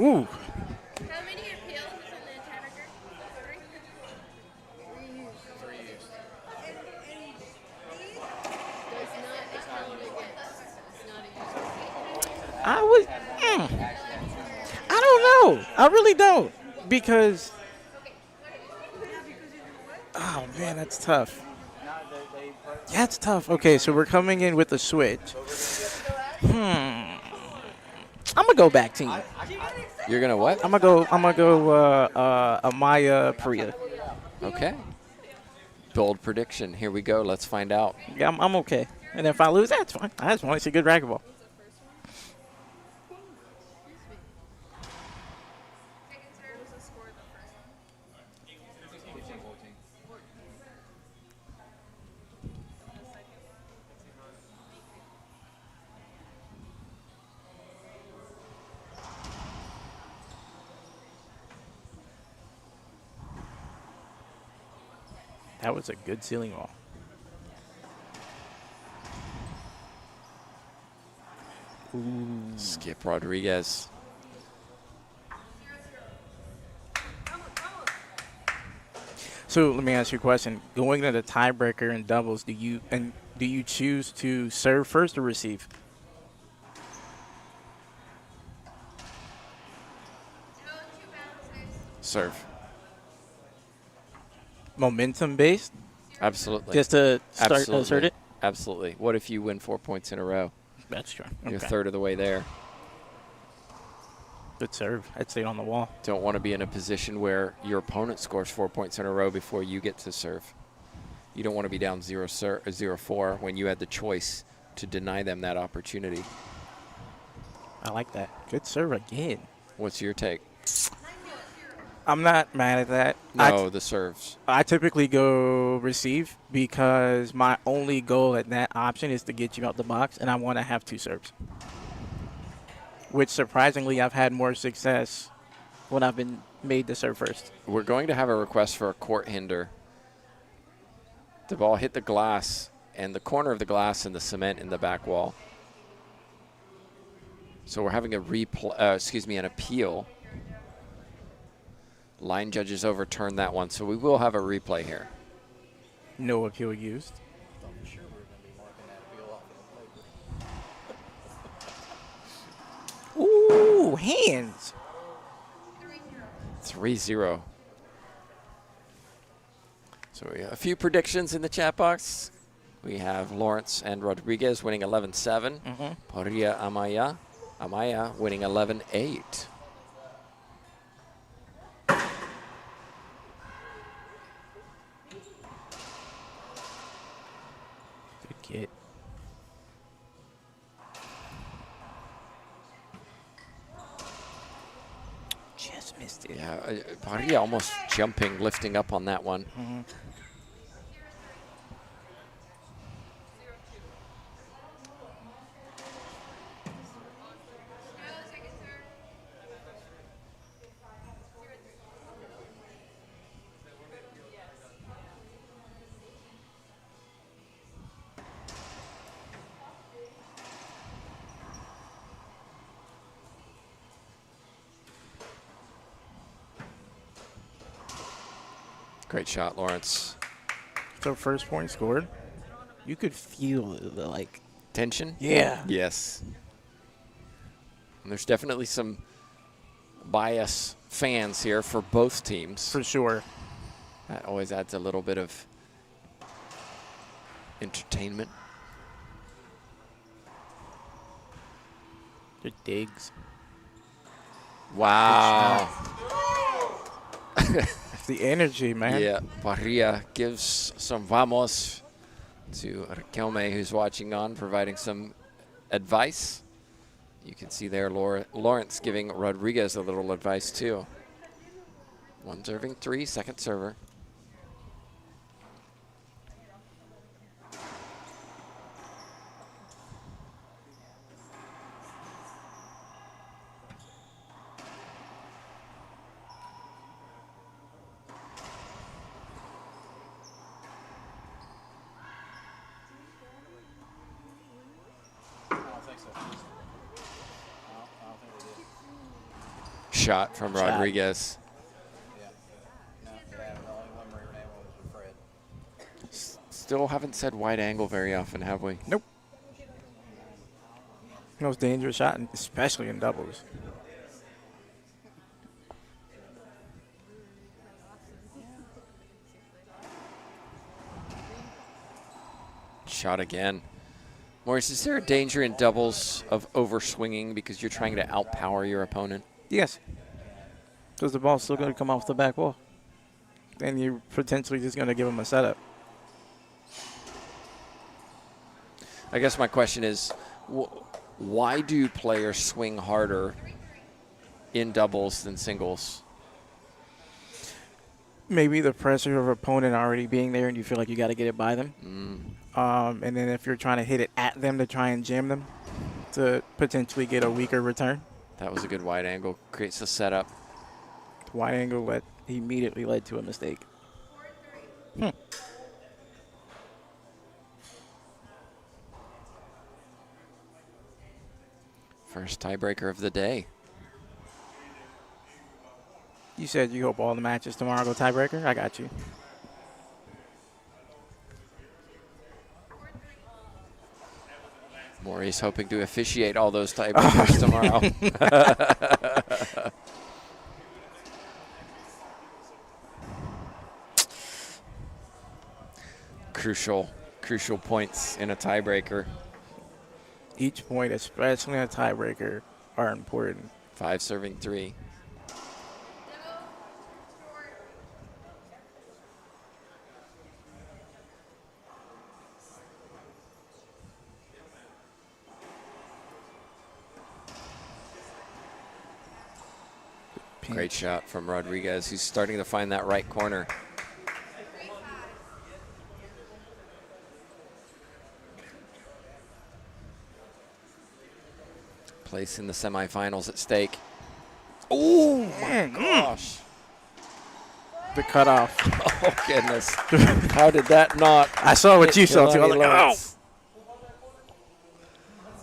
Ooh. How many appeals is in the tiebreaker? 3? I would. I don't know. I really don't. Because. Oh, man, that's tough. Yeah, it's tough. Okay, so we're coming in with a switch. I'm going to go back team. You're going to what? I'm going to go Amaya Parrilla. Okay. Bold prediction. Here we go. Let's find out. Yeah, I'm okay. And if I lose, that's fine. I just want to see good racquetball. That was a good ceiling ball. Skip Rodriguez. So let me ask you a question. Going into the tiebreaker in doubles, do you choose to serve first or receive? Serve. Momentum based? Absolutely. Just to start Absolutely. assert it? Absolutely. What if you win 4 points in a row? That's true. You're a Okay. third of the way there. Good serve. I'd stay on the wall. Don't want to be in a position where your opponent scores 4 points in a row before you get to serve. You don't want to be down 0-4 when you had the choice to deny them that opportunity. I like that. Good serve again. What's your take? I'm not mad at that. No, the serves. I typically go receive because my only goal at that option is to get you out the box, and I want to have 2 serves. Which, surprisingly, I've had more success when I've been made to serve first. We're going to have a request for a court hinder. The ball hit the glass and the corner of the glass and the cement in the back wall. So we're having an appeal. Line judges overturned that one, so we will have a replay here. No appeal used. Thought for sure we were going to be marking that appeal off the paper. Ooh, hands. 3-0. So we have a few predictions in the chat box. We have Lawrence and Rodriguez winning 11-7. Parrilla, Amaya winning 11-8. Good kid. Just missed it. Yeah, Parrilla almost jumping, lifting up on that one. Great shot, Lawrence. So first point scored. You could feel the, like, Tension? yeah. Yes. And there's definitely some bias fans here for both teams. For sure. That always adds a little bit of entertainment. Good digs. Wow. The energy, man. Yeah, Parrilla gives some vamos to Riquelme, who's watching on, providing some advice. You can see there Lawrence giving Rodriguez a little advice too. One serving 3, second server. Shot from Rodriguez. Yeah. No, the only one we were named was with Fred. Still haven't said wide angle very often, have we? Nope. Most dangerous shot, especially in doubles. Shot again. Maurice, is there a danger in doubles of overswinging because you're trying to outpower your opponent? Yes. Because the ball's still going to come off the back wall. And you're potentially just going to give them a setup. I guess my question is, why do players swing harder in doubles than singles? Maybe the pressure of opponent already being there and you feel like you got to get it by them. And then if you're trying to hit it at them to try and jam them to potentially get a weaker return. That was a good wide angle. Creates a setup. The wide angle immediately led to a mistake. First tiebreaker of the day. You said you hope all the matches tomorrow go tiebreaker? I got you. Maurice hoping to officiate all those tiebreakers tomorrow. Crucial points in a tiebreaker. Each point, especially in a tiebreaker, are important. 5 serving 3. Great shot from Rodriguez, who's starting to find that right corner. Place in the semifinals at stake. Oh my gosh. The cutoff. Oh goodness. How did that not? I saw what you saw too. I was like, oh.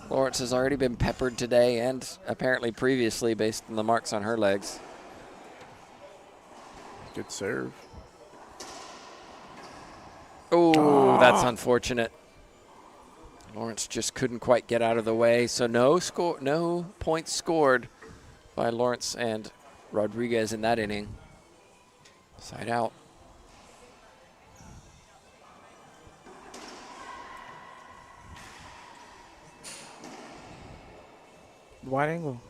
Lawrence has already been peppered today and apparently previously based on the marks on her legs. Good serve. Oh, that's unfortunate. Lawrence just couldn't quite get out of the way. So no points scored by Lawrence and Rodriguez in that inning. Side out. Wide angle.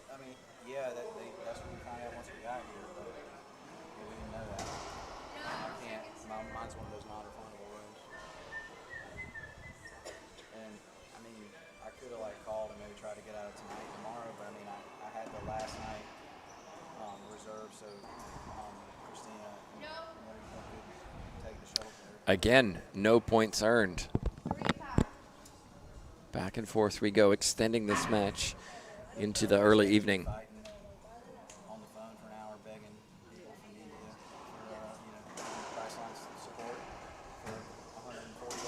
I mean, yeah, that's what we found out once we got here, but we didn't know that. I can't. Mine's one of those non-refundable rooms. And I mean, I could have called and maybe tried to get out of tonight, tomorrow, but I mean, I had the last night reserved, so Christina and Larry could take the shuttle there. Again, no points earned. Back and forth we go, extending this match into the early evening. Fighting on the phone for an hour, begging people from India for Priceline support for $140.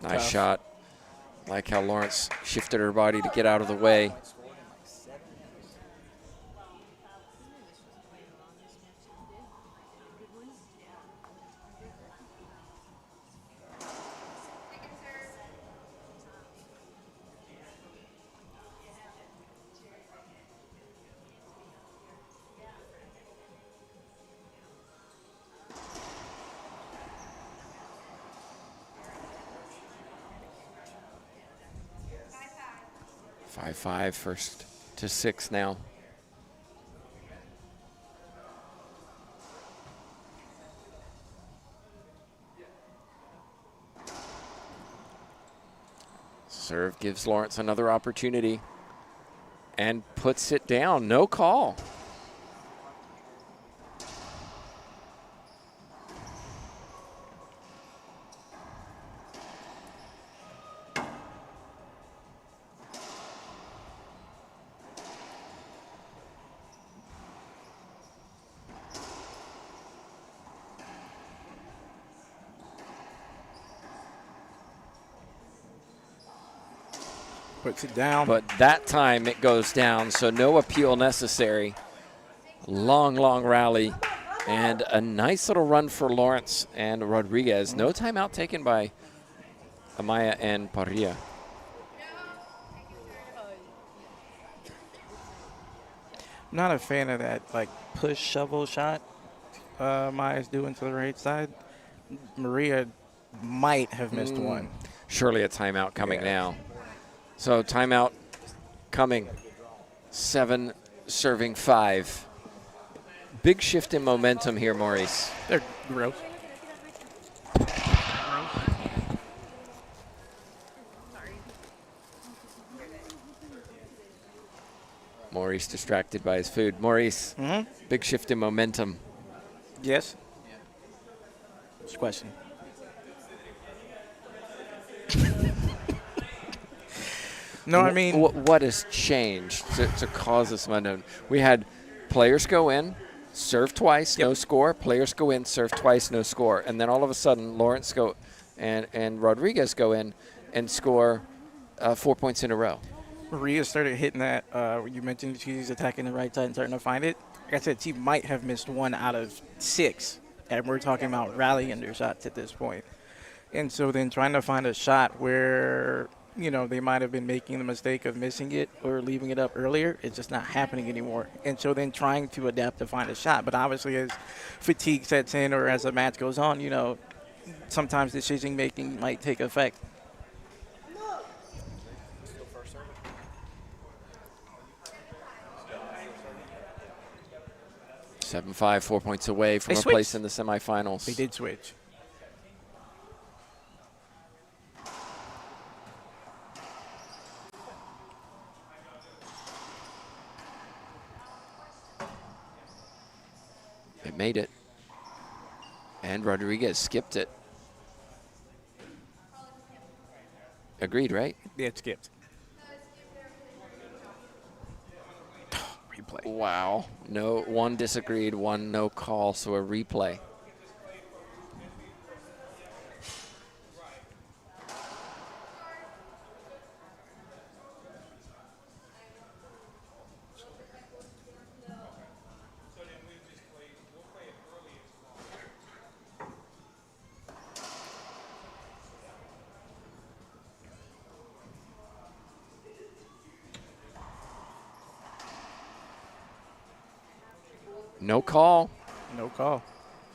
Nice shot. Like how Lawrence shifted her body to get out of the way. Five, first to 6 now. Serve gives Lawrence another opportunity and puts it down. No call. Puts it down. But that time it goes down, so no appeal necessary. Long rally and a nice little run for Lawrence and Rodriguez. No timeout taken by Amaya and Parrilla. Not a fan of that push shovel shot Maya's doing to the right side. Maria might have missed one. Surely a timeout coming now. So timeout coming. 7 serving 5. Big shift in momentum here, Maurice. They're gross. Maurice distracted by his food. Maurice, big shift in momentum. Yes? What's the question? No, I mean, what has changed to cause this momentum? We had players go in, serve twice, no score. Players go in, serve twice, no score. And then all of a sudden, Lawrence and Rodriguez go in and score 4 points in a row. Maria started hitting that. You mentioned she's attacking the right side and starting to find it. Like I said, she might have missed 1 out of 6. And we're talking about rallying their shots at this point. And so then trying to find a shot where, they might have been making the mistake of missing it or leaving it up earlier. It's just not happening anymore. And so then trying to adapt to find a shot. But obviously as fatigue sets in or as the match goes on, sometimes decision making might take effect. Still first serve. 7-5, 4 points away from They a place switched. in the semifinals. They did switch. It made it. And Rodriguez skipped it. Agreed, right? Yeah, it skipped. Replay. Wow. No, one disagreed, one no call, so a replay. No call. No call.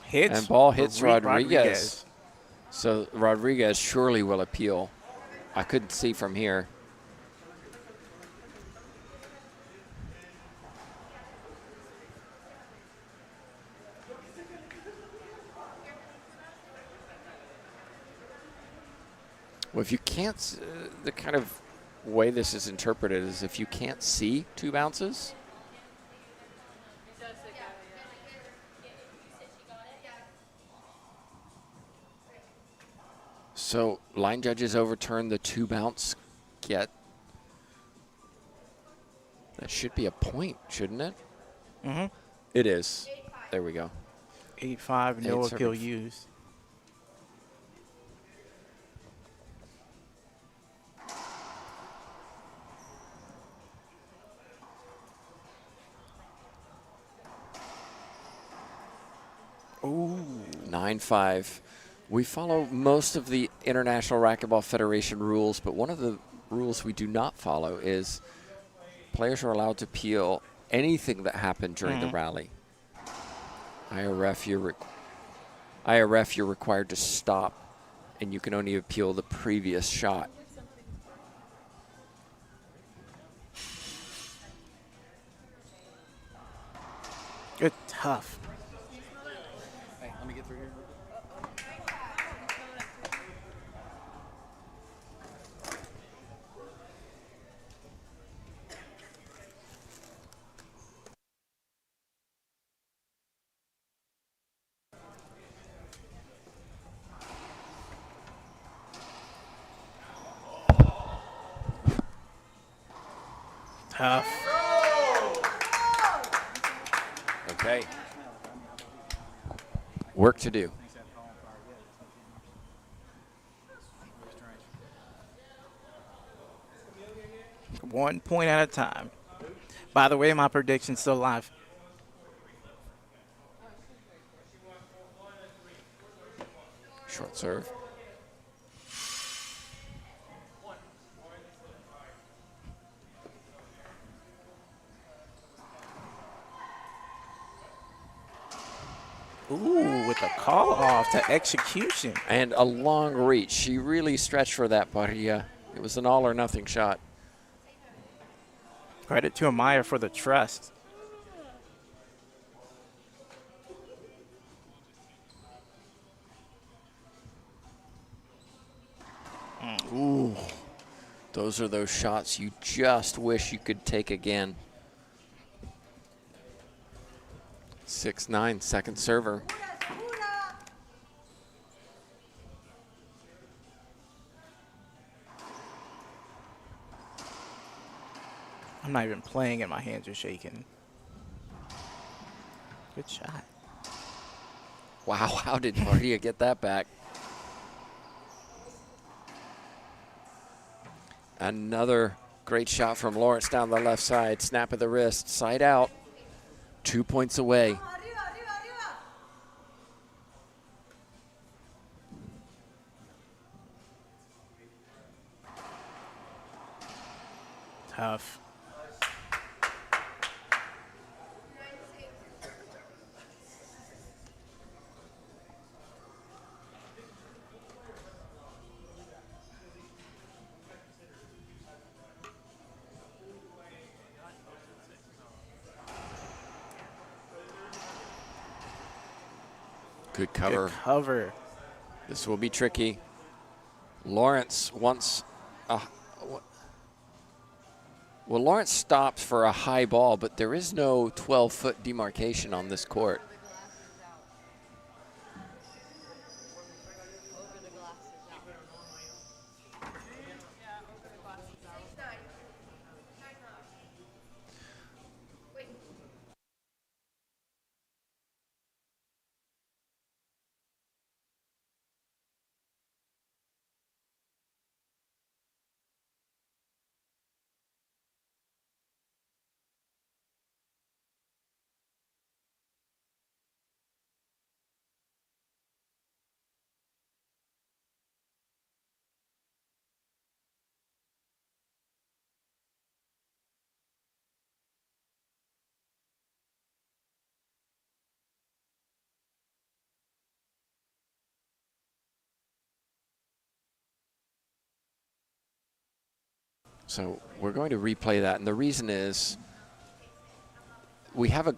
Hits. And ball hits for Rodriguez. So Rodriguez surely will appeal. I couldn't see from here. Well, if you can't, the kind of way this is interpreted is if you can't see 2 bounces, so line judges overturn the 2 bounce get. That should be a point, shouldn't it? Mm-hmm. It is. There we go. 8-5, no Eight, appeal serving. used. Ooh. 9-5. We follow most of the International Racquetball Federation rules, but one of the rules we do not follow is players are allowed to appeal anything that happened during the rally. IRF, you're required to stop, and you can only appeal the previous shot. Good tough. Hey, let me get through here. Tough. Okay. Work to do. 1 point at a time. By the way, my prediction's still live. Short serve. Ooh, with the call off to execution. And a long reach. She really stretched for that, Parrilla. It was an all or nothing shot. Credit to Amaya for the trust. Ooh. Those are those shots you just wish you could take again. 6-9, second server. I'm not even playing and my hands are shaking. Good shot. Wow, how did Parrilla get that back? Another great shot from Lawrence down the left side. Snap of the wrist, side out. 2 points away. Tough. Good cover. Good cover. This will be tricky. Lawrence wants well, Lawrence stops for a high ball, but there is no 12-foot demarcation on this court. So we're going to replay that, and the reason is we have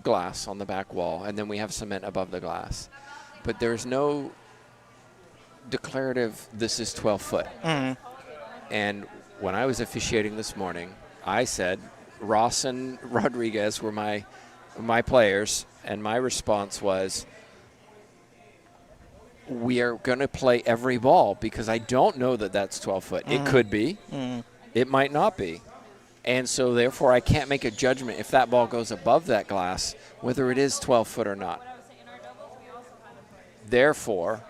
glass on the back wall, and then we have cement above the glass, but there's no declarative this is 12 foot. And when I was officiating this morning, I said Ross and Rodriguez were my players, and my response was, we are going to play every ball because I don't know that that's 12 foot. It could be. It might not be. And so, therefore, I can't make a judgment if that ball goes above that glass, whether it is 12 foot or not. Therefore,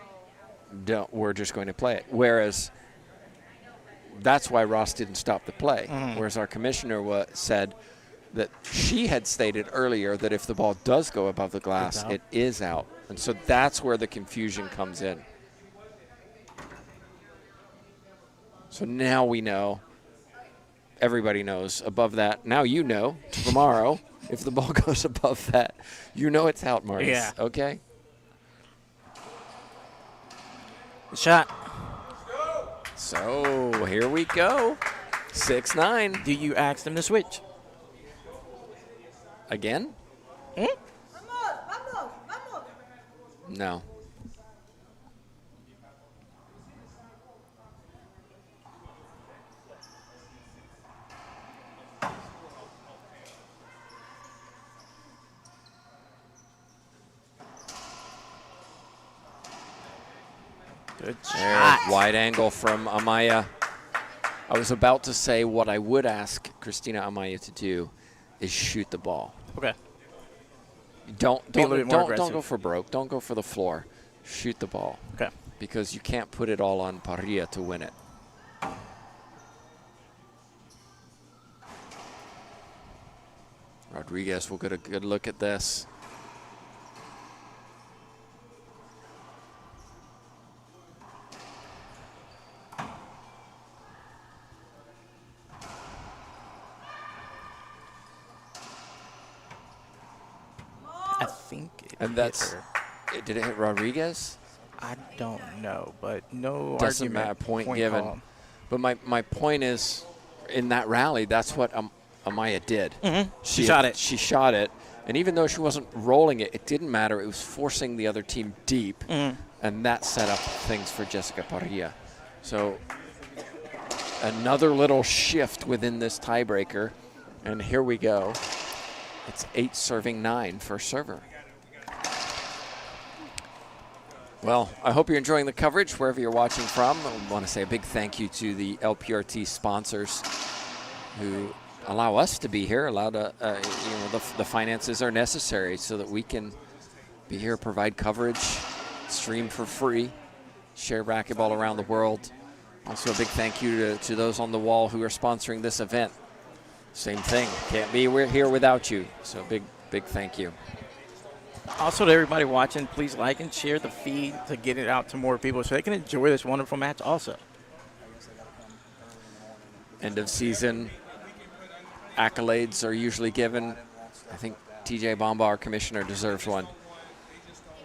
we're just going to play it. Whereas that's why Ross didn't stop the play. Whereas our commissioner said that she had stated earlier that if the ball does go above the glass, it is out. And so that's where the confusion comes in. So now we know. Everybody knows above that. Now you know tomorrow if the ball goes above that, you know it's out, Marcus. Yeah. Okay? Shot. So here we go. 6-9. Do you ask them to switch? Again? Vamos, vamos, vamos. No. Good There, shot. wide angle from Amaya. I was about to say what I would ask Christina Amaya to do is shoot the ball. Okay. Don't Be a little bit more go aggressive. for broke. Don't go for the floor. Shoot the ball. Okay. Because you can't put it all on Parrilla to win it. Rodriguez will get a good look at this. I think it And hit that's, her. did it hit Rodriguez? I don't know, but no Doesn't argument. matter, point given. call. But my point is, in that rally, that's what Amaya did. She shot it. She shot it. And even though she wasn't rolling it, it didn't matter. It was forcing the other team deep. And that set up things for Jessica Parrilla. So another little shift within this tiebreaker. And here we go. It's 8-9 for server. Well, I hope you're enjoying the coverage wherever you're watching from. I want to say a big thank you to the LPRT sponsors who allow us to be here, the finances are necessary so that we can be here, provide coverage, stream for free, share racquetball around the world. Also a big thank you to those on the wall who are sponsoring this event. Same thing, can't be here without you. So big thank you. Also, to everybody watching, please like and share the feed to get it out to more people so they can enjoy this wonderful match also. End of season accolades are usually given. I think TJ Bomba, our commissioner, deserves one.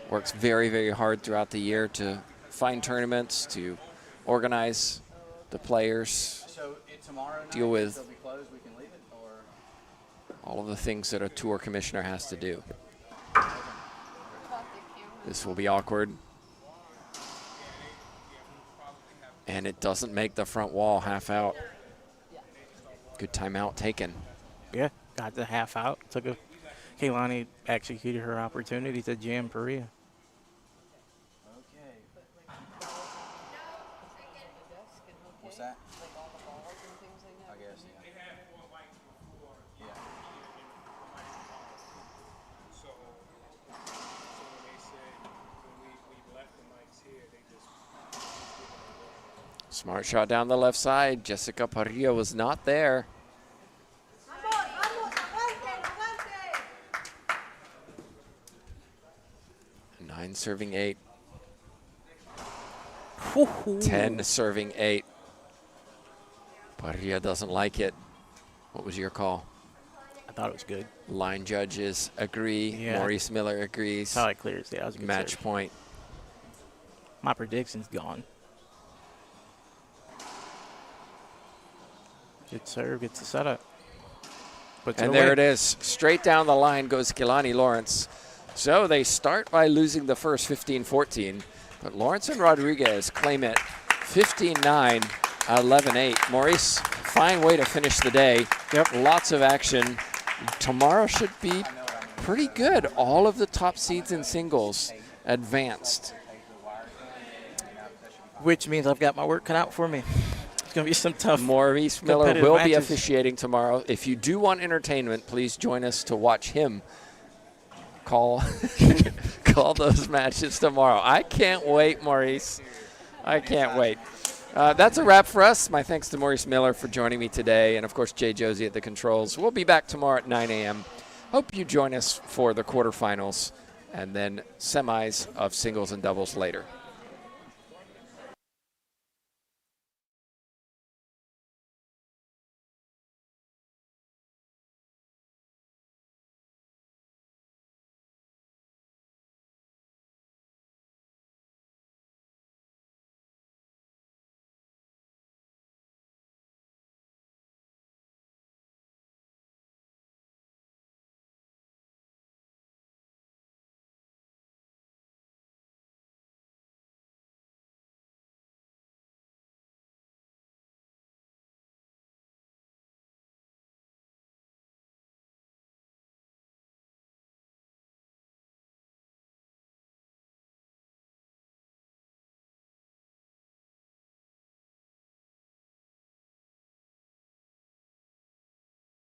Works very, very hard throughout the year to find tournaments, to organize the players, So tomorrow night, Deal with- they'll be closed, we can leave it, or? all of the things that a tour commissioner has to do. This will be awkward. And it doesn't make the front wall half out. Good timeout taken. Yeah, got the half out. Kaylani executed her opportunity to jam Parrilla. Okay. What's that? I guess, yeah. Yeah. So when they said when we left the mics here, they just Smart shot down the left side. Jessica Parrilla was not there. 9 serving 8. 10 serving 8. Parrilla doesn't like it. What was your call? I thought it was good. Line judges agree. Yeah. Maurice Miller agrees. That's how it clears. Yeah, that was a good Match serve. point. My prediction's gone. Good serve, gets the setup. Puts And it there away. it is. Straight down the line goes Kehlani Lawrence. So they start by losing the first 15-14. But Lawrence and Rodriguez claim it 15-9, 11-8. Maurice, fine way to finish the day. Yep. Lots of action. Tomorrow should be pretty good. All of the top seeds in singles advanced. Which means I've got my work cut out for me. It's going to be some tough. Maurice Miller competitive will be matches. officiating tomorrow. If you do want entertainment, please join us to watch him call those matches tomorrow. I can't wait, Maurice. I can't wait. That's a wrap for us. My thanks to Maurice Miller for joining me today, and of course Jay Josie at the controls. We'll be back tomorrow at 9 a.m. Hope you join us for the quarterfinals and then semis of singles and doubles later.